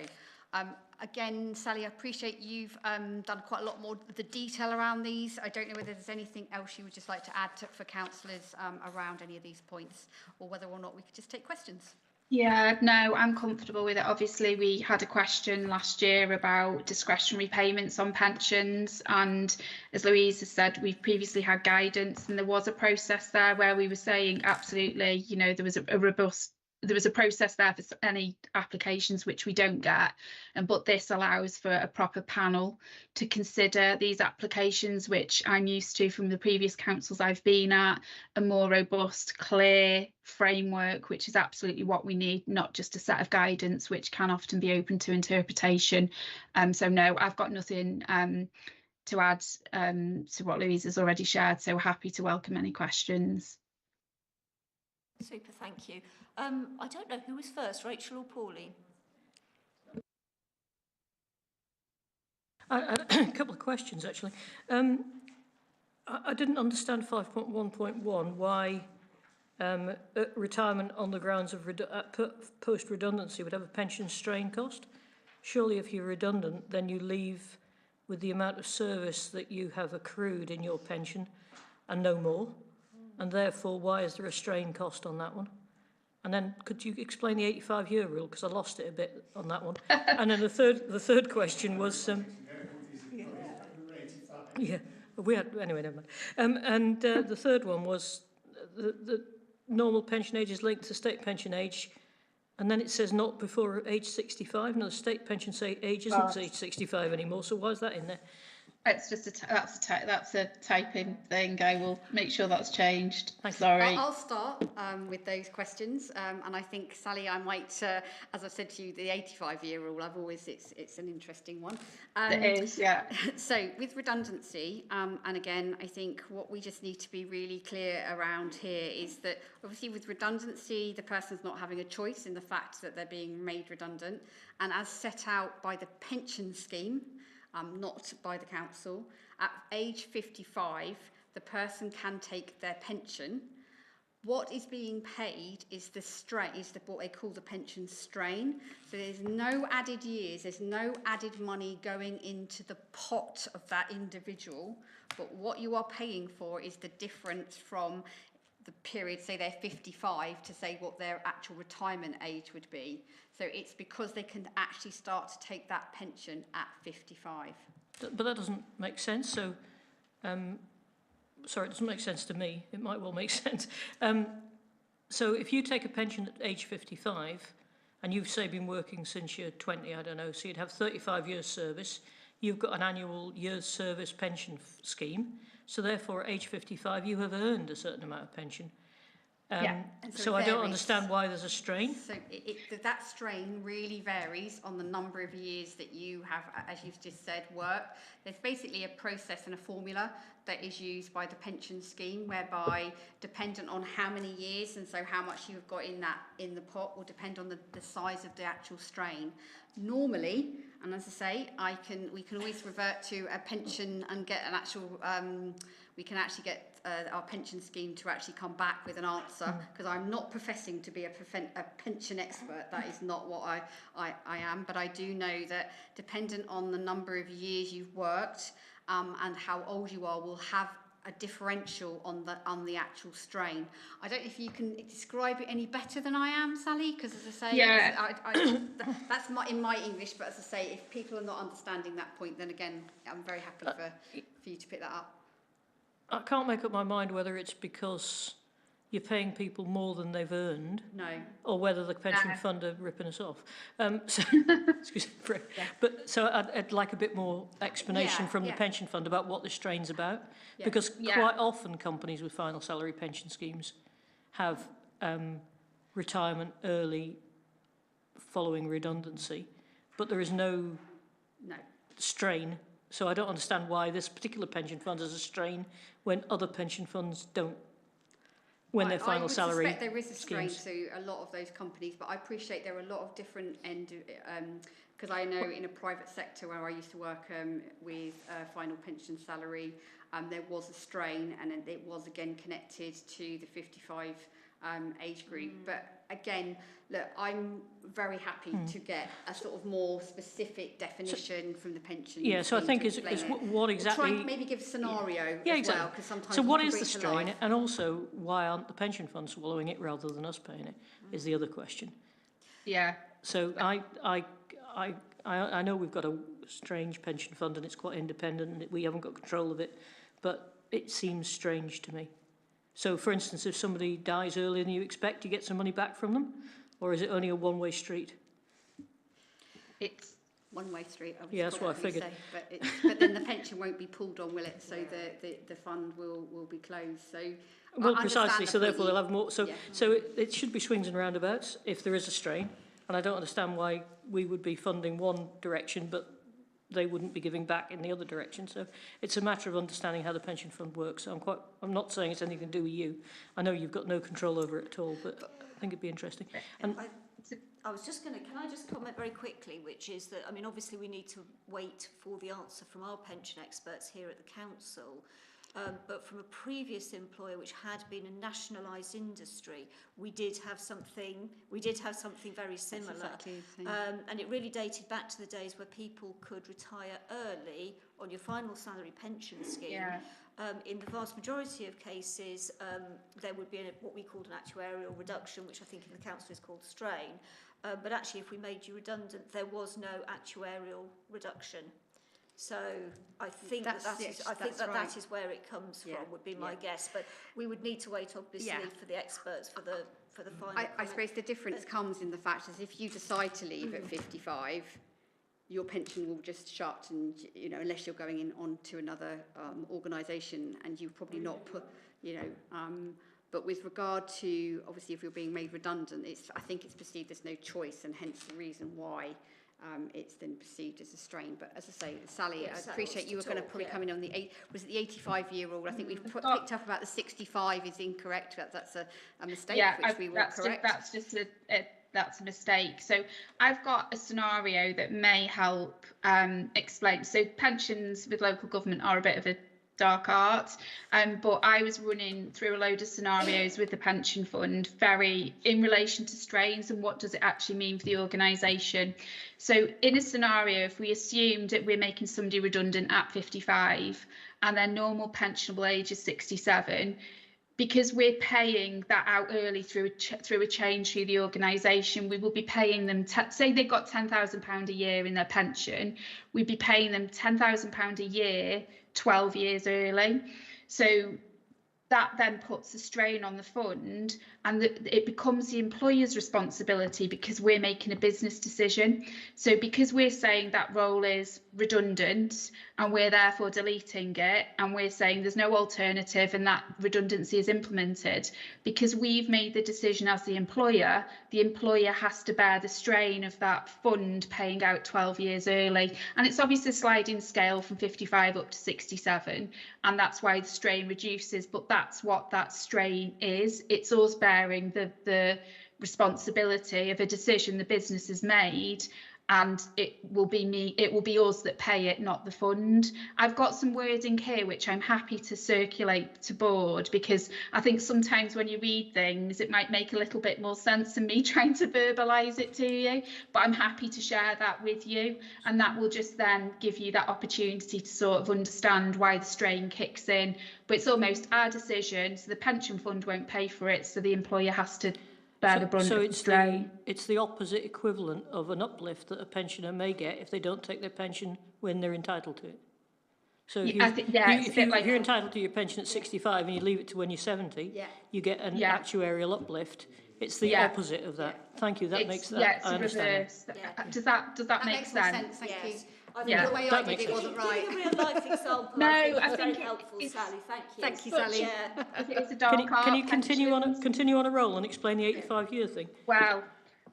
Again, Sally, I appreciate you've done quite a lot more of the detail around these. I don't know whether there's anything else you would just like to add for councillors around any of these points, or whether or not we could just take questions. Yeah, no, I'm comfortable with it. Obviously, we had a question last year about discretionary payments on pensions, and as Louise has said, we've previously had guidance, and there was a process there where we were saying absolutely, you know, there was a process there for any applications which we don't get, but this allows for a proper panel to consider these applications, which I'm used to from the previous councils I've been at, a more robust, clear framework, which is absolutely what we need, not just a set of guidance which can often be open to interpretation. So no, I've got nothing to add to what Louise has already shared, so happy to welcome any questions. Super, thank you. I don't know who was first, Rachel or Pauline? A couple of questions, actually. I didn't understand 5.1.1, why retirement on the grounds of post-redundancy would have a pension strain cost. Surely if you're redundant, then you leave with the amount of service that you have accrued in your pension and no more. And therefore, why is there a strain cost on that one? And then could you explain the 85-year rule, because I lost it a bit on that one. And then the third question was yeah, we had, anyway, never mind. The third one was the normal pension age is linked to state pension age, and then it says not before age 65. Now the state pension age isn't age 65 anymore, so why is that in there? It's just that's a typing thing. I will make sure that's changed. Thank Sorry. I'll start with those questions, and I think, Sally, I might, as I said to you, the 85-year rule. It's an interesting one. It is, yeah. So with redundancy, and again, I think what we just need to be really clear around here is that obviously with redundancy, the person's not having a choice in the fact that they're being made redundant, and as set out by the pension scheme. Not by the council. At age 55, the person can take their pension. What is being paid is the strain, what they call the pension strain. So there's no added years, there's no added money going into the pot of that individual, but what you are paying for is the difference from the period, say they're 55, to say what their actual retirement age would be. So it's because they can actually start to take that pension at 55. But that doesn't make sense. So, sorry, it doesn't make sense to me. It might well make sense. So if you take a pension at age 55, and you've, say, been working since you're 20, I don't know, so you'd have 35 years service, you've got an annual year's service pension scheme, so therefore at age 55 you have earned a certain amount of pension. So I don't understand why there's a strain. So that strain really varies on the number of years that you have, as you've just said, worked. There's basically a process and a formula that is used by the pension scheme, whereby dependent on how many years and so how much you've got in the pot will depend on the size of the actual strain. Normally, and as I say, we can always revert to a pension and get an actual. We can actually get our pension scheme to actually come back with an answer, because I'm not professing to be a pension expert. That is not what I am, but I do know that dependent on the number of years you've worked and how old you are will have a differential on the actual strain. I don't know if you can describe it any better than I am, Sally, because as I say, yeah. that's in my English, but as I say, if people are not understanding that point, then again, I'm very happy for you to pick that up. I can't make up my mind whether it's because you're paying people more than they've earned, or whether the pension fund are ripping us off. So, excuse me, but so I'd like a bit more explanation from the pension fund about what the strain's about, because quite often companies with final salary pension schemes have retirement early following redundancy, but there is no strain. So I don't understand why this particular pension fund has a strain when other pension funds don't, when their final salary schemes. I would suspect there is a strain to a lot of those companies, but I appreciate there are a lot of different because I know in a private sector where I used to work with final pension salary, there was a strain, and it was again connected to the 55 age group. But again, look, I'm very happy to get a sort of more specific definition from the pension. Yeah, so I think it's what exactly... Try and maybe give a scenario yeah, as exactly. well, because sometimes so what you is can the bring to strain, life. and also why aren't the pension funds swallowing it rather than us paying it, is the other question. Yeah. So I know we've got a strange pension fund and it's quite independent and we haven't got control of it, but it seems strange to me. So, for instance, if somebody dies earlier than you expect, you get some money back from them? Or is it only a one-way street? It's one-way street, I would Yeah, that's what I figured. Say, but then the pension won't be pulled on, will it? So the fund will be closed. So well, precisely. So therefore they'll have more. So yeah. so it should be swings and roundabouts if there is a strain. And I don't understand why we would be funding one direction, but they wouldn't be giving back in the other direction. So it's a matter of understanding how the pension fund works. So I'm not saying it's anything to do with you. I know you've got no control over it at all, but I think it'd be interesting. And I was just going to, can I just comment very quickly, which is that, I mean, obviously we need to wait for the answer from our pension experts here at the council. But from a previous employer which had been a nationalised industry, we did have something very similar. Exactly and it really dated back to the days where people could retire early on your final salary pension scheme. Yeah. In the vast majority of cases, there would be what we called an actuarial reduction, which I think in the council is called strain. But actually, if we made you redundant, there was no actuarial reduction. So I think that is where it comes from, would be my guess. But we would need to wait, obviously, for the experts for the final. I suppose the difference comes in the fact is if you decide to leave at 55, your pension will just shut, and unless you're going on to another organisation, and you've probably not put, But with regard to obviously if you're being made redundant, I think it's perceived as no choice, and hence the reason why. It's then perceived as a strain. But as I say, Sally, I appreciate you were going to probably come in on the 85-year rule. I think we've picked up about the 65 is incorrect. That's a mistake, which we will correct. That's a mistake. So I've got a scenario that may help explain. So pensions with local government are a bit of a dark art, but I was running through a load of scenarios with the pension fund in relation to strains and what does it actually mean for the organisation. So in a scenario, if we assumed that we're making somebody redundant at 55 and their normal pensionable age is 67, because we're paying that out early through a change through the organisation, we will be paying them, say they've got £10,000 a year in their pension, we'd be paying them £10,000 a year 12 years early. So that then puts a strain on the fund, and it becomes the employer's responsibility because we're making a business decision. So because we're saying that role is redundant and we're therefore deleting it, and we're saying there's no alternative and that redundancy is implemented, because we've made the decision as the employer has to bear the strain of that fund paying out 12 years early. And it's obviously a sliding scale from 55 up to 67, and that's why the strain reduces, but that's what that strain is. It's us bearing the responsibility of a decision the business has made, and it will be us that pay it, not the fund. I've got some wording here which I'm happy to circulate to board, because I think sometimes when you read things it might make a little bit more sense than me trying to verbalise it to you, but I'm happy to share that with you, and that will just then give you that opportunity to sort of understand why the strain kicks in. But it's almost our decision, so the pension fund won't pay for it, so the employer has to bear the brunt of the strain. It's the opposite equivalent of an uplift that a pensioner may get if they don't take their pension when they're entitled to it. So if you're entitled to your pension at 65 and you leave it to when you're 70, you get an actuarial uplift. It's the opposite of that. Thank you. That makes that. Yeah, it's a reverse. Does that make sense? Thank you. I think the way I did it wasn't right. Give me a real life example. No, I think very helpful, Sally. Thank you. Thank you, Sally. It's a dark art. Can you continue on a roll and explain the 85-year thing? Well,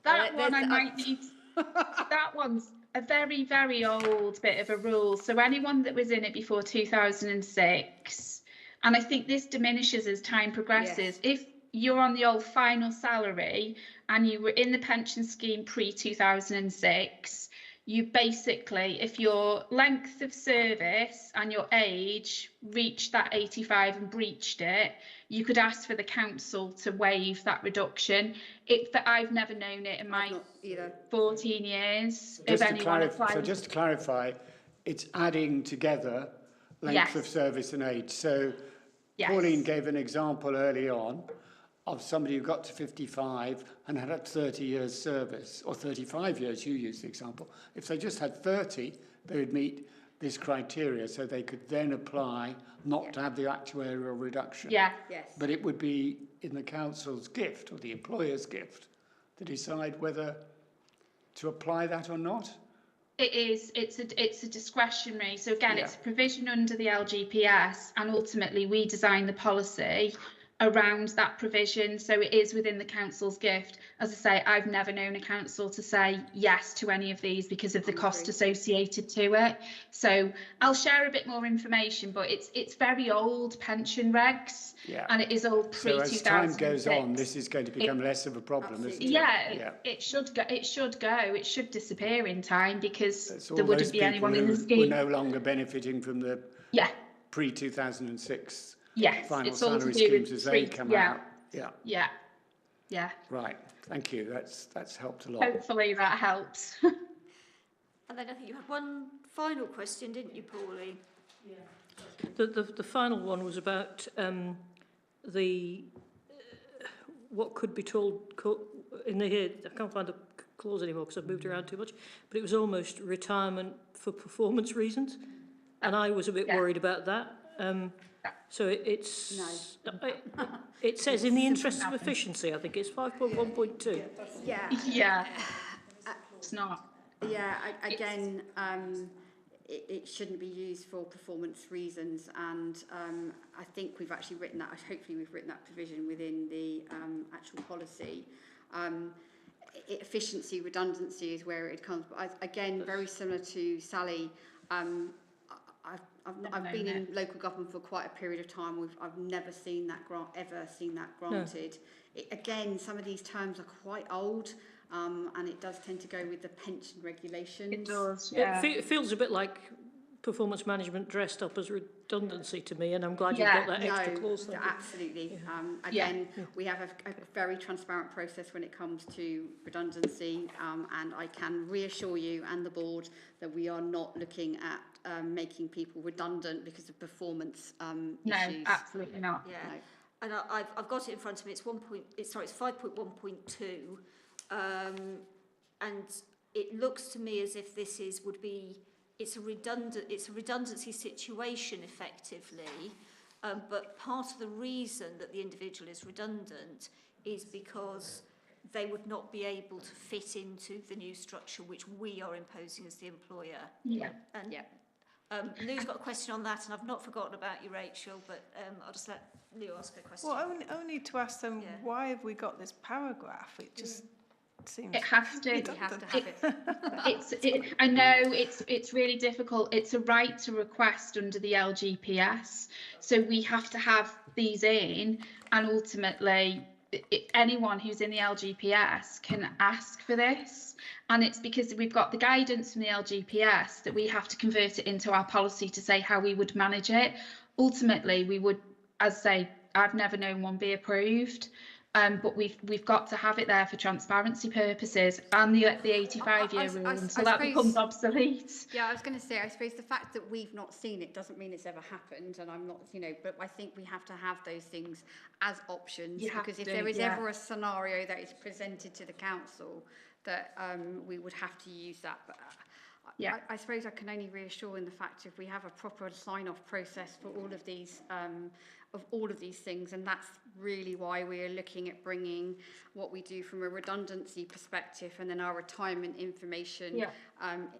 that one I might need. That one's a very, very old bit of a rule. So anyone that was in it before 2006, and I think this diminishes as time progresses. Yes. If you're on the old final salary and you were in the pension scheme pre-2006, you basically, if your length of service and your age reached that 85 and breached it, you could ask for the council to waive that reduction. I've never known it in my Not either. 14 years of Just to anyone applying. so just to clarify, it's adding together length of Yes. service and age. So Yes. Pauline gave an example early on of somebody who got to 55 and had 30 years service, or 35 years, you used the example. If they just had 30, they would meet this criteria, so they could then apply not to have the actuarial reduction. Yeah. Yes. But it would be in the council's gift, or the employer's gift, to decide whether to apply that or not. It is. It's a discretionary. So again, Yeah. it's a provision under the LGPS, and ultimately we design the policy around that provision. So it is within the council's gift. As I say, I've never known a council to say yes to any of these because of the cost associated to it. So I'll share a bit more information, but it's very old pension regs, Yeah. and it is old So as time pre-2006. goes on, this is going to become less of a problem, isn't it? Yeah, it should go. It should go. It should disappear in time because It's all there those wouldn't be people anyone in the who were scheme. no longer benefiting from the Yeah. pre-2006 Yes. final It's all to salary do schemes with as they come out. Yeah. Yeah. Right. Thank you. That's helped a lot. Hopefully that helps. And then I think you had one final question, didn't you, Pauline? The final one was about what could be told in the here. I can't find the clause anymore because I've moved around too much. But it was almost retirement for performance reasons, and I was a bit worried about that. So it says in the interest of efficiency. I think it's 5.1.2. Yeah. Yeah. It's not. Yeah, again, it shouldn't be used for performance reasons, and I think we've actually written that, hopefully we've written that provision within the actual policy. Efficiency, redundancy is where it comes, but again, very similar to Sally, I've been in local government for quite a period of time. I've never seen that granted. Again, some of these terms are quite old, and it does tend to go with the pension regulations. It does. Yeah. It feels a bit like performance management dressed up as redundancy to me, and I'm glad you've got that extra clause there. Absolutely. Again, we have a very transparent process when it comes to redundancy, and I can reassure you and the board that we are not looking at making people redundant because of performance issues. No, absolutely not. Yeah. No. And I've got it in front of me. It's 5.1.2, and it looks to me as if this it's a redundancy situation effectively, but part of the reason that the individual is redundant is because they would not be able to fit into the new structure which we are imposing as the employer. Yeah. And Lou's got a question on that, and I've not forgotten about you, Rachel, but I'll just let Lou ask a question. Well, only to ask them, why have we got this paragraph? It just seems... It has to. You have to have it. I know it's really difficult. It's a right to request under the LGPS. So we have to have these in, and ultimately anyone who's in the LGPS can ask for this. And it's because we've got the guidance from the LGPS that we have to convert it into our policy to say how we would manage it. Ultimately, we would, as I say, I've never known one be approved. But we've got to have it there for transparency purposes, and the 85-year rule until that becomes obsolete. Yeah, I was going to say, I suppose the fact that we've not seen it doesn't mean it's ever happened, and I'm not, but I think we have to have those things as options, because if there is ever a scenario that is presented to the council, that we would have to use that. But I suppose I can only reassure in the fact if we have a proper sign-off process for all of these things, and that's really why we are looking at bringing what we do from a redundancy perspective and then our retirement information,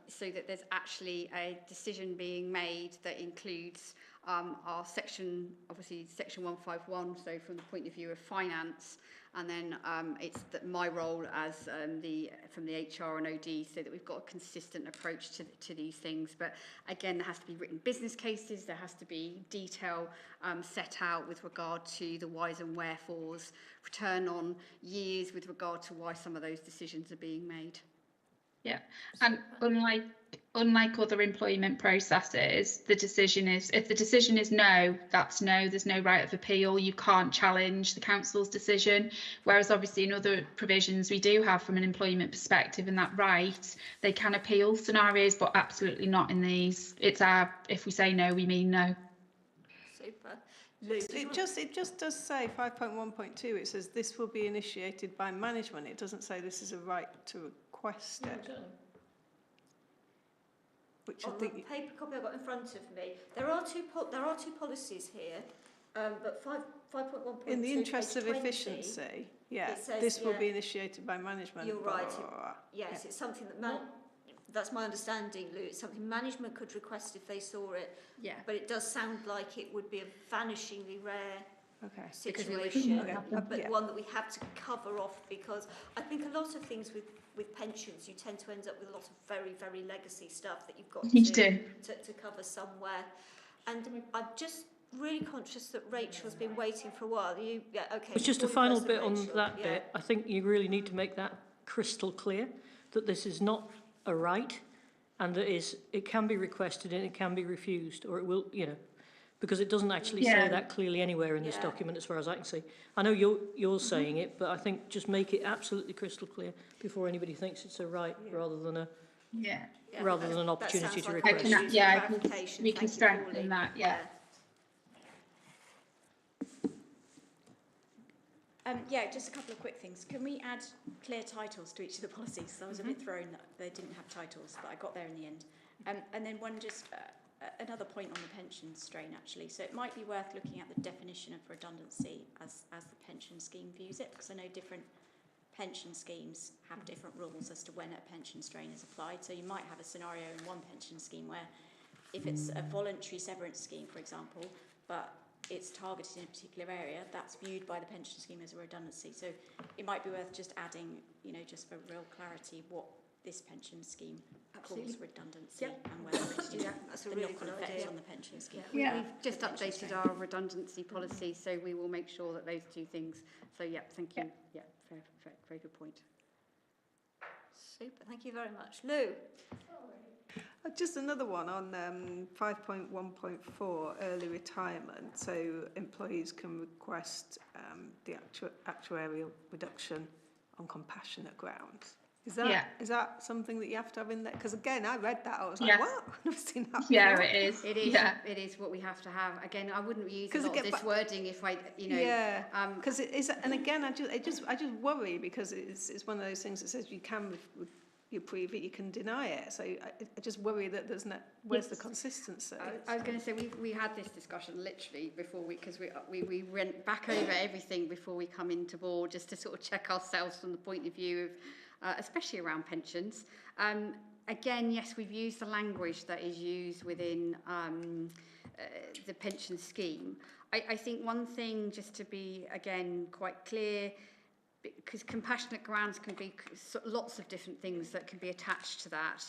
so that there's actually a decision being made that includes our section 151, so from the point of view of finance, and then it's my role as from the HR and OD, so that we've got a consistent approach to these things. But again, there has to be written business cases, there has to be detail set out with regard to the whys and wherefores, return on years with regard to why some of those decisions are being made. Yeah, and unlike other employment processes, the decision is, if the decision is no, that's no, there's no right of appeal, you can't challenge the council's decision, whereas obviously in other provisions we do have from an employment perspective and that right, they can appeal scenarios, but absolutely not in these. It's if we say no, we mean no. Super. Lou, It just does say 5.1.2, it says this will be initiated by management. It doesn't say this is a right to request it. Which I on think the paper copy I've got in front of me, there are two policies here, but 5.1.2 in the interest of 20, efficiency, yeah, it says, this will be initiated by management. You're right. Blah, blah, blah. Yes, it's something that that's my understanding, Lou. It's something management could request if they saw it. Yeah. But it does sound like it would be a vanishingly rare Okay. situation, Okay. but Yeah. one that we have to cover off, because I think a lot of things with pensions, you tend to end up with a lot of very, very legacy stuff that you've got to cover somewhere. And I'm just really conscious that Rachel's been waiting for a while. Okay. It's just a final bit on Rachel. that bit. I think you really need to make that crystal clear, that this is not a right, and that it can be requested and it can be refused, or it will, because it doesn't actually say that clearly anywhere in this document as far as I can see. I know you're saying it, but I think just make it absolutely crystal clear before anybody thinks it's a right rather than an opportunity to request. We can strengthen that, just a couple of quick things. Can we add clear titles to each of the policies? I was a bit thrown that they didn't have titles, but I got there in the end. And then another point on the pension strain, actually. So it might be worth looking at the definition of redundancy as the pension scheme views it, because I know different pension schemes have different rules as to when a pension strain is applied. So you might have a scenario in one pension scheme where if it's a voluntary severance scheme, for example, but it's targeted in a particular area, that's viewed by the pension scheme as a redundancy. So it might be worth just adding, just for real clarity, what this pension scheme calls redundancy and whether it's the knock-on effect on the pension scheme. We've just updated our redundancy policy, so we will make sure that those two things. So, thank you. Yeah, very good point. Super, thank you very much. Lou? Just another one on 5.1.4, early retirement. So employees can request the actuarial reduction on compassionate grounds. Is that something that you have to have in there? Because again, I read that, I was like, what? I've never seen that before. Yeah, it is. It is what we have to have. Again, I wouldn't use a lot of this wording if I, because it is, and again, I just worry, because it's one of those things that says you can approve it, you can deny it. So I just worry that there's no, where's the consistency? I was going to say we had this discussion literally before because we went back over everything before we come into board, just to sort of check ourselves from the point of view of especially around pensions. Again, yes, we've used the language that is used within the pension scheme. I think one thing, just to be again quite clear, because compassionate grounds can be lots of different things that can be attached to that.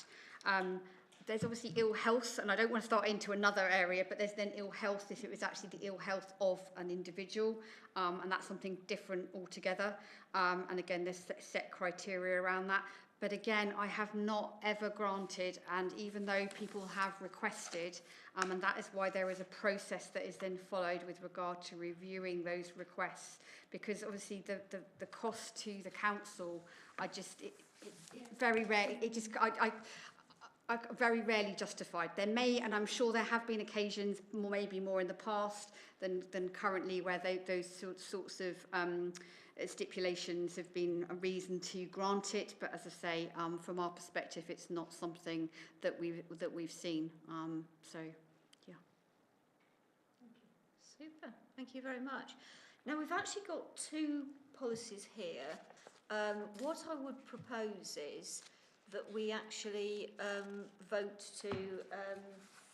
There's obviously ill health, and I don't want to start into another area, but there's then ill health if it was actually the ill health of an individual, and that's something different altogether. And again, there's set criteria around that. But again, I have not ever granted, and even though people have requested, and that is why there is a process that is then followed with regard to reviewing those requests, because obviously the cost to the council, very rarely, I very rarely justified. There may, and I'm sure there have been occasions, maybe more in the past than currently, where those sorts of stipulations have been a reason to grant it. But as I say, from our perspective, it's not something that we've seen. So, yeah. Super. Thank you very much. Now we've actually got two policies here. What I would propose is that we actually vote to,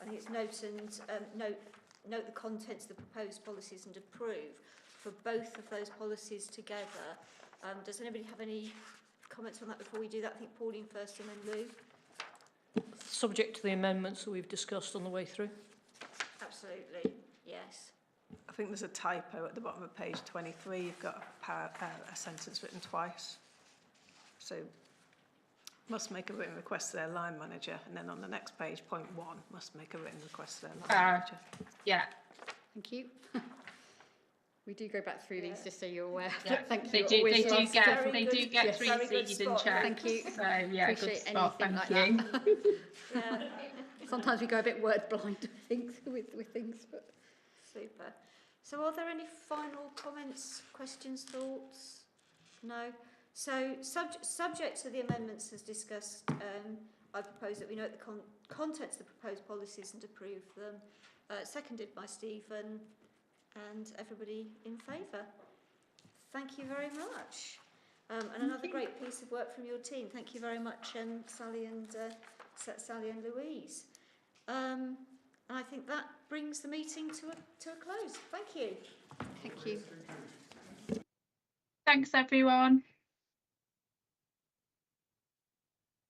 I think it's note the contents of the proposed policies and approve for both of those policies together. Does anybody have any comments on that before we do that? I think Pauline first and then Lou. Subject to the amendments that we've discussed on the way through. Absolutely, yes. I think there's a typo at the bottom of page 23. You've got a sentence written twice. So must make a written request to their line manager, and then on the next page, point 1, must make a written request to their line manager. Yeah. Thank you. We do go back through these just so you're aware. Yeah. Thank you. They do Always get Yes. Very good received and spot. checked. Thank you. So yeah, Appreciate good spot. anything Thank like you. Yeah, Sometimes we go a bit word blind, I think, with things. But super. So are there any final comments, questions, thoughts? No? So subject to the amendments as discussed, I propose that we note the contents of the proposed policies and approve them. Seconded by Stephen, and everybody in favour. Thank you very much. And another great piece of work from your team. Thank you very much, Sally and Louise. And I think that brings the meeting to a close. Thank you. thank you. Thanks everyone.